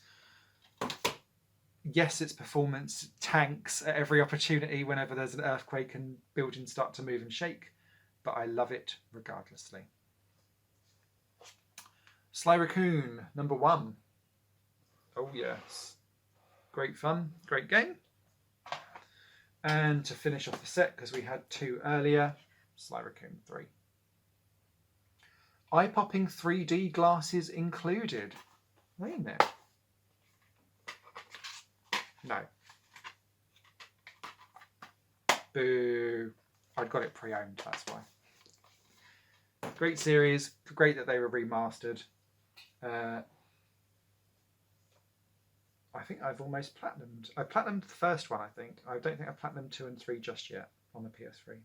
Yes, its performance tanks at every opportunity whenever there's an earthquake and buildings start to move and shake, but I love it regardlessly. Sly Raccoon, number 1. Oh yes. Great fun, great game. And to finish off the set, because we had 2 earlier, Sly Raccoon 3. Eye-popping 3D glasses included. Wait a minute. No. Boo. I'd got it pre-owned, that's why. Great series. Great that they were remastered. I think I've almost platinumed. I platinumed the first one, I think. I don't think I've platinumed 2 and 3 just yet on the PS3.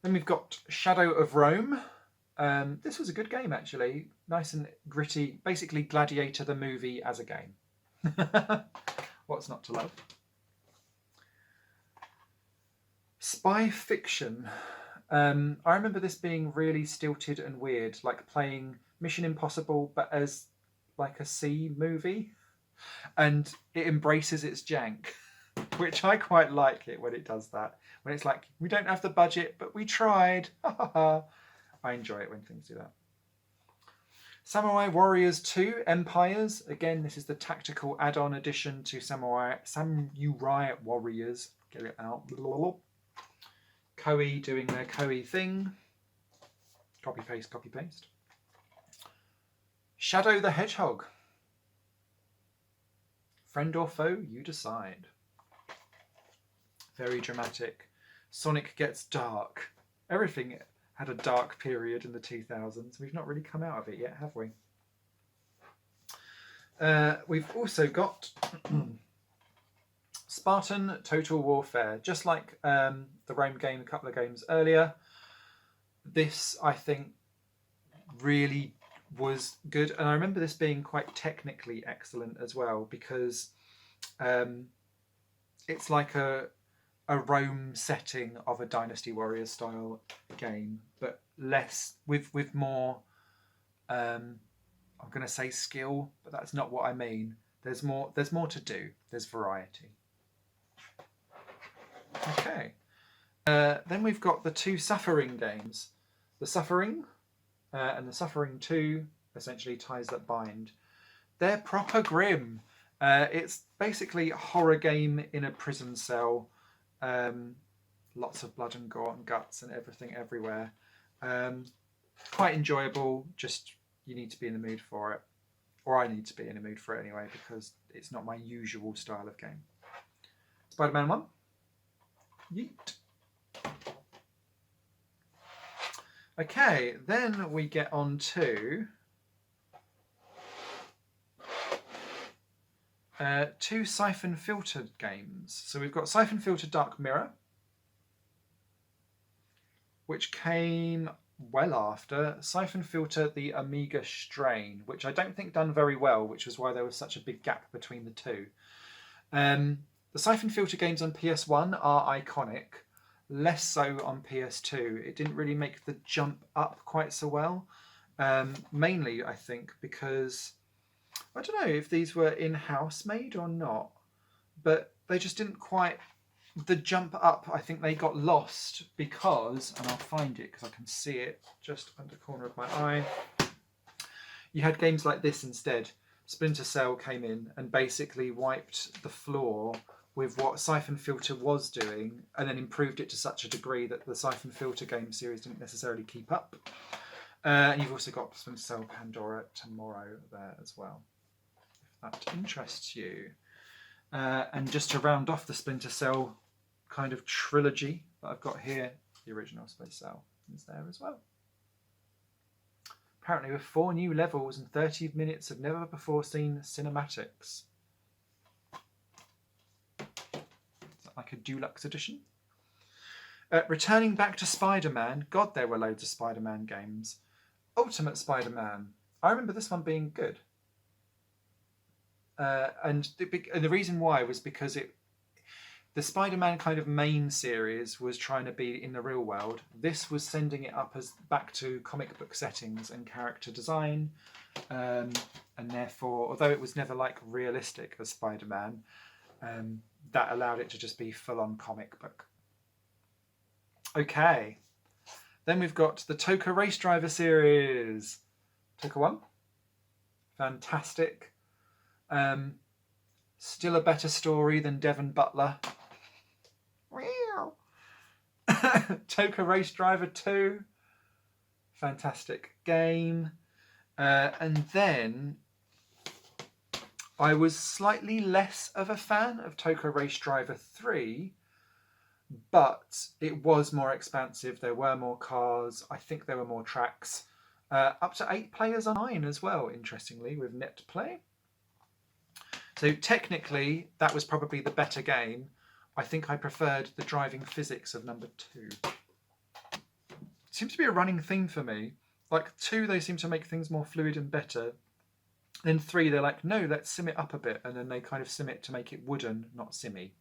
Then we've got Shadow of Rome. This was a good game, actually. Nice and gritty. Basically, Gladiator the movie as a game. What's not to love? Spy Fiction. I remember this being really stilted and weird, like playing Mission Impossible, but as like a C movie. And it embraces its jank, which I quite like it when it does that. When it's like, we don't have the budget, but we tried. I enjoy it when things do that. Samurai Warriors 2 Empires. Again, this is the tactical add-on addition to Samurai Warriors. Get it out. Koei doing their Koei thing. Copy paste, copy paste. Shadow the Hedgehog. Friend or foe, you decide. Very dramatic. Sonic gets dark. Everything had a dark period in the 2000s. We've not really come out of it yet, have we? We've also got Spartan Total Warfare. Just like the Rome game a couple of games earlier, this, I think, really was good. And I remember this being quite technically excellent as well, because it's like a Rome setting of a Dynasty Warriors style game, but less with more I'm going to say skill, but that's not what I mean. There's more to do. There's variety. Okay. Then we've got the 2 Suffering games. The Suffering and the Suffering 2, essentially Ties That Bind. They're proper grim. It's basically a horror game in a prison cell. Lots of blood and gore and guts and everything everywhere. Quite enjoyable. Just you need to be in the mood for it, or I need to be in the mood for it anyway, because it's not my usual style of game. Spider-Man 1. Yeet. Okay, then we get on to 2 Siphon Filtered games. So we've got Siphon Filter Dark Mirror, which came well after Siphon Filter the Amiga Strain, which I don't think done very well, which was why there was such a big gap between the two. The Siphon Filter games on PS1 are iconic, less so on PS2. It didn't really make the jump up quite so well. Mainly, I think, because I don't know if these were in-house made or not, but they just didn't quite... The jump up, I think they got lost because, and I'll find it because I can see it just under the corner of my eye, you had games like this instead. Splinter Cell came in and basically wiped the floor with what Siphon Filter was doing, and then improved it to such a degree that the Siphon Filter game series didn't necessarily keep up. And you've also got Splinter Cell Pandora Tomorrow there as well, if that interests you. And just to round off the Splinter Cell kind of trilogy that I've got here, the original Splinter Cell is there as well. Apparently with 4 new levels and 30 minutes of never before seen cinematics. Is that like a deluxe edition? Returning back to Spider-Man. God, there were loads of Spider-Man games. Ultimate Spider-Man. I remember this one being good. And the reason why was because the Spider-Man kind of main series was trying to be in the real world. This was sending it up as back to comic book settings and character design, and therefore, although it was never like realistic as Spider-Man, that allowed it to just be full-on comic book. Okay, then we've got the Toka Race Driver series. Toka 1, fantastic. Still a better story than Devon Butler. Toka Race Driver 2, fantastic game. And then I was slightly less of a fan of Toka Race Driver 3, but it was more expansive. There were more cars. I think there were more tracks. Up to 8 players online as well, interestingly, with net play. So technically, that was probably the better game. I think I preferred the driving physics of number 2. Seems to be a running theme for me. Like 2, they seem to make things more fluid and better. Then 3, they're like, no, let's sim it up a bit. And then they kind of sim it to make it wooden, not simmy.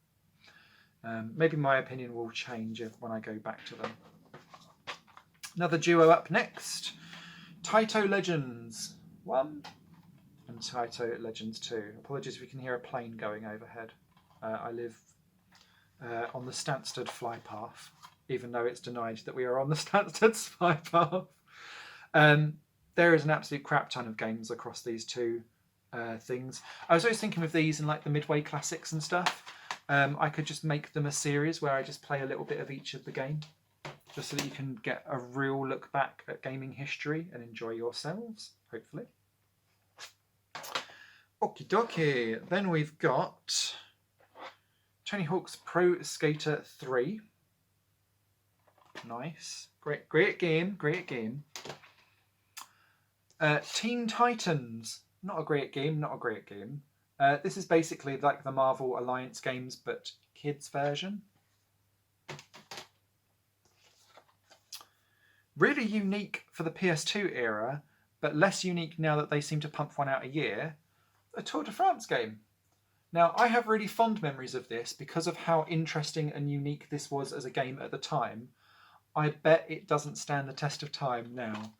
Maybe my opinion will change when I go back to them. Another duo up next. Taito Legends 1 and Taito Legends 2. Apologies if you can hear a plane going overhead. I live on the Stansted fly path, even though it's denied that we are on the Stansted fly path. There is an absolute crap ton of games across these two things. I was always thinking of these in like the Midway Classics and stuff. I could just make them a series where I just play a little bit of each of the game, just so that you can get a real look back at gaming history and enjoy yourselves, hopefully. Okie dokie. Then we've got Tony Hawk's Pro Skater 3. Nice. Great game. Teen Titans. Not a great game. This is basically like the Marvel Alliance games, but kids version. Really unique for the PS2 era, but less unique now that they seem to pump one out a year. A Tour de France game. Now, I have really fond memories of this because of how interesting and unique this was as a game at the time. I bet it doesn't stand the test of time now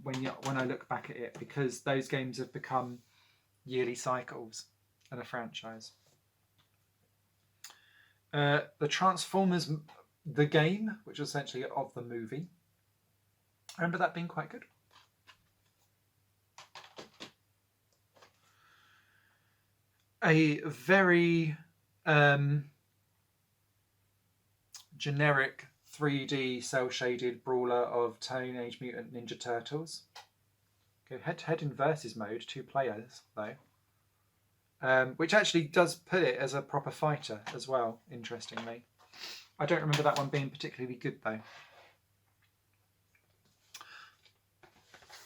when I look back at it, because those games have become yearly cycles and a franchise. The Transformers, the game, which was essentially of the movie. I remember that being quite good. a very generic 3D cel-shaded brawler of Teenage Mutant Ninja Turtles. Go head-to-head in versus mode, 2 players though. Which actually does put it as a proper fighter as well, interestingly. I don't remember that one being particularly good though.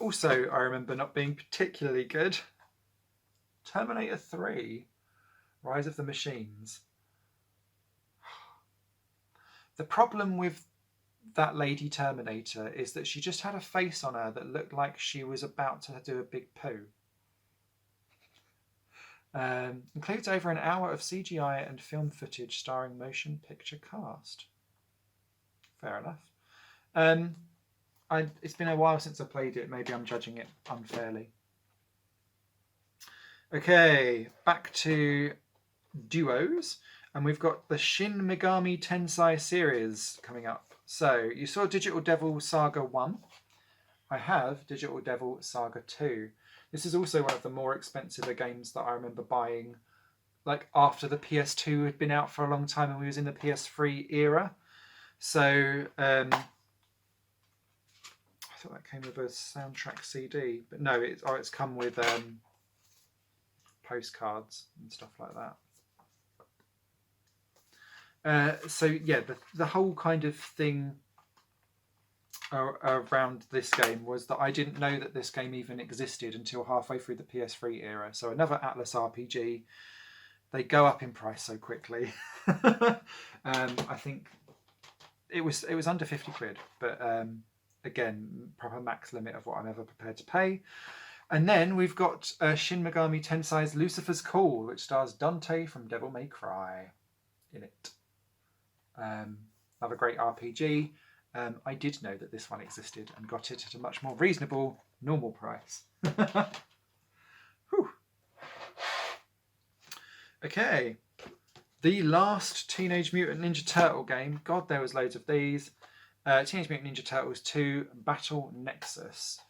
Also, I remember not being particularly good. Terminator 3, Rise of the Machines. The problem with that lady Terminator is that she just had a face on her that looked like she was about to do a big poo. Includes over an hour of CGI and film footage starring motion picture cast. Fair enough. It's been a while since I played it. Maybe I'm judging it unfairly. Okay, back to duos. And we've got the Shin Megami Tensei series coming up. So you saw Digital Devil Saga 1. I have Digital Devil Saga 2. This is also one of the more expensive games that I remember buying like after the PS2 had been out for a long time and we was in the PS3 era. So I thought that came with a soundtrack CD, but no, it's come with postcards and stuff like that. So yeah, the whole kind of thing around this game was that I didn't know that this game even existed until halfway through the PS3 era. So another Atlas RPG. They go up in price so quickly. I think it was under 50 quid, but again, proper max limit of what I'm ever prepared to pay. And then we've got Shin Megami Tensei's Lucifer's Call, which stars Dante from Devil May Cry in it. Another great RPG. I did know that this one existed and got it at a much more reasonable, normal price. Whew. Okay, the last Teenage Mutant Ninja Turtle game. God, there was loads of these. Teenage Mutant Ninja Turtles 2 Battle Nexus.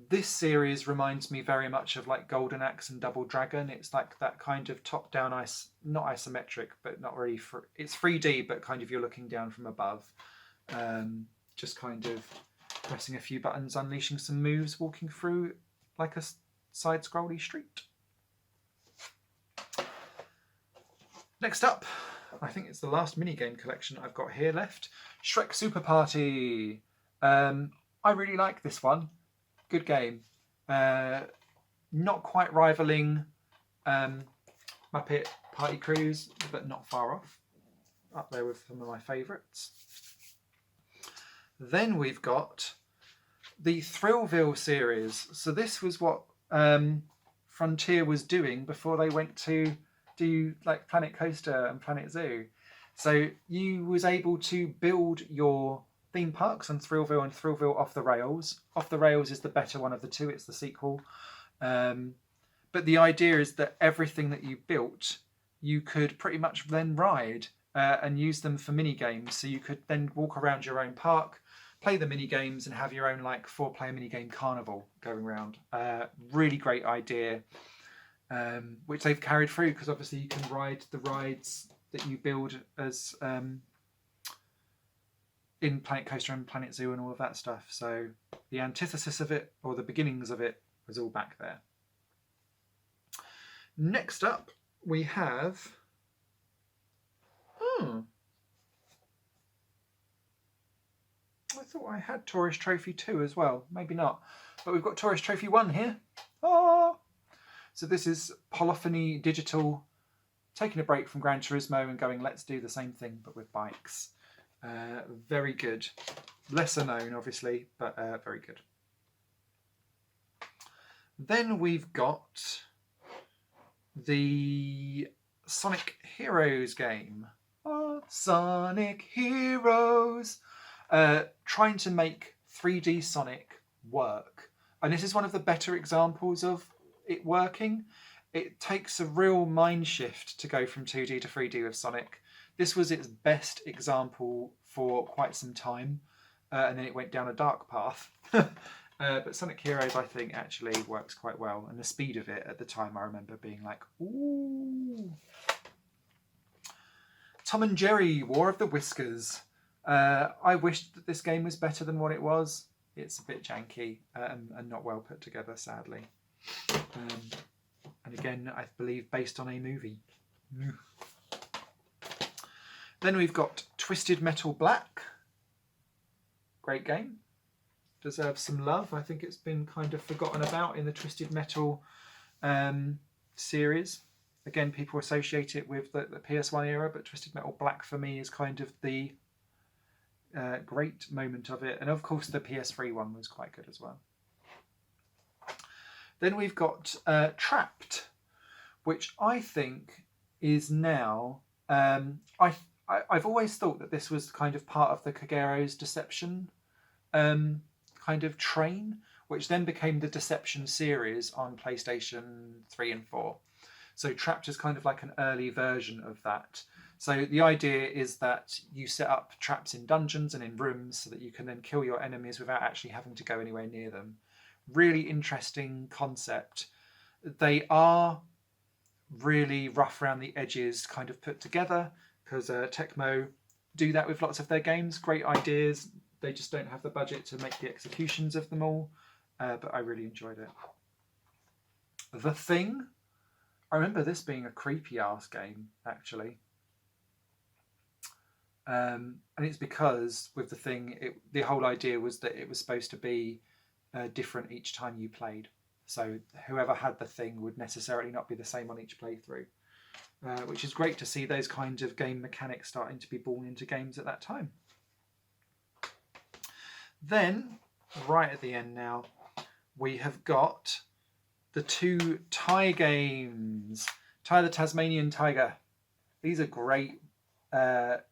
This series reminds me very much of like Golden Axe and Double Dragon. It's like that kind of top-down, not isometric, but not really. It's 3D, but kind of you're looking down from above. Just kind of pressing a few buttons, unleashing some moves, walking through like a side-scrolly street. Next up, I think it's the last minigame collection I've got here left. Shrek Super Party. I really like this one. Good game. Not quite rivaling Muppet Party Cruise, but not far off. Up there with some of my favourites. Then we've got the Thrillville series. So this was what Frontier was doing before they went to do like Planet Coaster and Planet Zoo. So you was able to build your theme parks on Thrillville and Thrillville Off the Rails. Off the Rails is the better one of the two. It's the sequel. But the idea is that everything that you built, you could pretty much then ride and use them for mini games. So you could then walk around your own park, play the mini games, and have your own like 4-player mini game carnival going around. Really great idea, which they've carried through because obviously you can ride the rides that you build as in Planet Coaster and Planet Zoo and all of that stuff. So the antithesis of it, or the beginnings of it, was all back there. Next up, we have... I thought I had Tourist Trophy 2 as well. Maybe not. But we've got Tourist Trophy 1 here. Oh! So this is Polyphony Digital taking a break from Gran Turismo and going, let's do the same thing but with bikes. Very good. Lesser known, obviously, but very good. Then we've got the Sonic Heroes game. Oh, Sonic Heroes! Trying to make 3D Sonic work. And this is one of the better examples of it working. It takes a real mind shift to go from 2D to 3D with Sonic. This was its best example for quite some time, and then it went down a dark path. But Sonic Heroes, I think, actually works quite well. And the speed of it at the time, I remember being like, ooh. Tom and Jerry, War of the Whiskers. I wished that this game was better than what it was. It's a bit janky and not well put together, sadly. And again, I believe based on a movie. Then we've got Twisted Metal Black. Great game. Deserves some love. I think it's been kind of forgotten about in the Twisted Metal series. Again, people associate it with the PS1 era, but Twisted Metal Black for me is kind of the great moment of it. And of course, the PS3 one was quite good as well. Then we've got Trapped, which I think is now... I've always thought that this was kind of part of the Kagero's Deception kind of train, which then became the Deception series on PlayStation 3 and 4. So Trapped is kind of like an early version of that. So the idea is that you set up traps in dungeons and in rooms so that you can then kill your enemies without actually having to go anywhere near them. Really interesting concept. They are really rough around the edges kind of put together, because Tecmo do that with lots of their games. Great ideas. They just don't have the budget to make the executions of them all. But I really enjoyed it. The Thing. I remember this being a creepy ass game, actually. And it's because with The Thing, the whole idea was that it was supposed to be different each time you played. So whoever had The Thing would necessarily not be the same on each playthrough. Which is great to see those kinds of game mechanics starting to be born into games at that time. Then, right at the end now, we have got the 2 Thai games. Ty the Tasmanian Tiger. These are great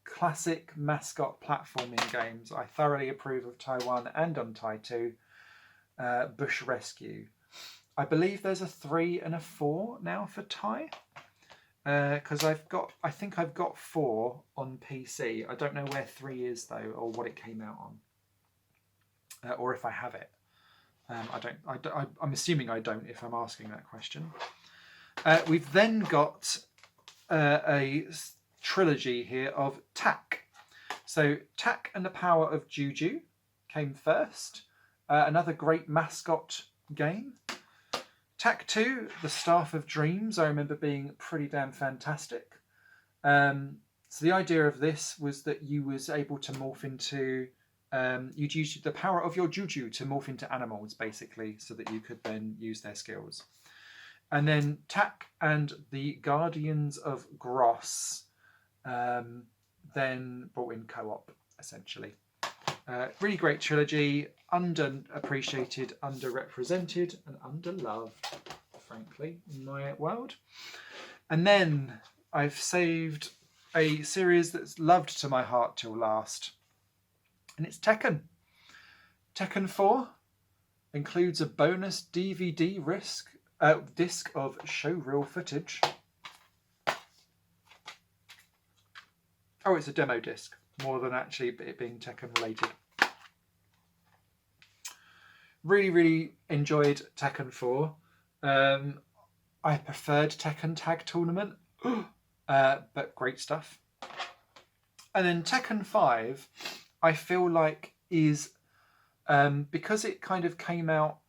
classic mascot platforming games. I thoroughly approve of Thai 1 and on Thai 2. Bush Rescue. I believe there's a 3 and a 4 now for Thai. Because I think I've got 4 on PC. I don't know where 3 is though, or what it came out on, or if I have it. I'm assuming I don't if I'm asking that question. We've then got a trilogy here of Tak. So Tak and the Power of Juju came first. Another great mascot game. Tak 2, The Staff of Dreams, I remember being pretty damn fantastic. So the idea of this was that you was able to morph into... you'd use the power of your juju to morph into animals, basically, so that you could then use their skills. And then Tak and the Guardians of Gross then brought in co-op, essentially. Really great trilogy, underappreciated, underrepresented, and underloved, frankly, in my world. And then I've saved a series that's loved to my heart till last, and it's Tekken. Tekken 4 includes a bonus DVD disc of showreel footage. Oh, it's a demo disc, more than actually it being Tekken related. Really, really enjoyed Tekken 4. I preferred Tekken Tag Tournament, but great stuff. And then Tekken 5, I feel like is, because it kind of came out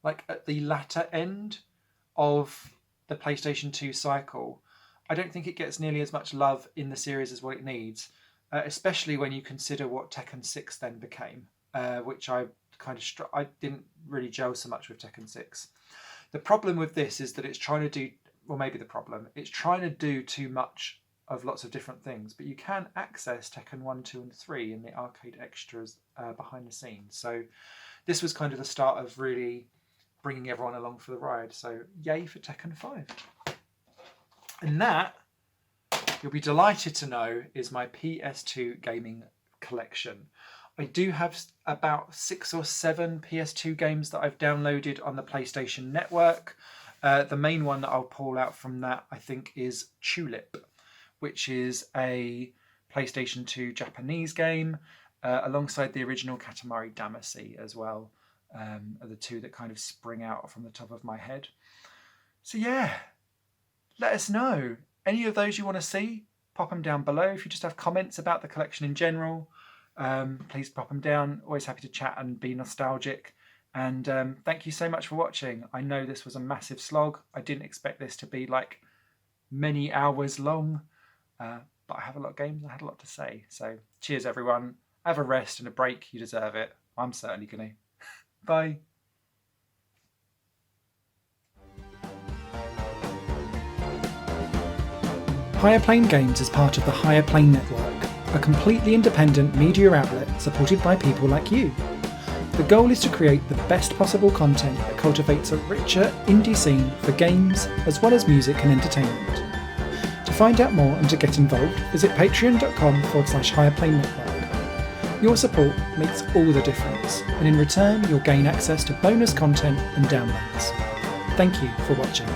like at the latter end of the PlayStation 2 cycle, I don't think it gets nearly as much love in the series as what it needs. Especially when you consider what Tekken 6 then became, which I kind of I didn't really gel so much with Tekken 6. The problem with this is that it's trying to do, or maybe the problem, it's trying to do too much of lots of different things, but you can access Tekken 1, 2 and 3 in the arcade extras behind the scenes. So this was kind of the start of really bringing everyone along for the ride. So yay for Tekken 5. And that, you'll be delighted to know, is my PS2 gaming collection. I do have about 6 or 7 PS2 games that I've downloaded on the PlayStation Network. The main one that I'll pull out from that, I think, is Tulip, which is a PlayStation 2 Japanese game. alongside the original Katamari Damacy as well, are the two that kind of spring out from the top of my head. So yeah, let us know. Any of those you want to see, pop them down below. If you just have comments about the collection in general, please pop them down. Always happy to chat and be nostalgic. And thank you so much for watching. I know this was a massive slog. I didn't expect this to be like many hours long, but I have a lot of games. I had a lot to say. So cheers, everyone. Have a rest and a break. You deserve it. I'm certainly going to. Bye. Higher Plane Games is part of the Higher Plane Network, a completely independent media outlet supported by people like you. The goal is to create the best possible content that cultivates a richer indie scene for games as well as music and entertainment. To find out more and to get involved, visit patreon.com/higherplane-network. Your support makes all the difference, and in return you'll gain access to bonus content and downloads. Thank you for watching.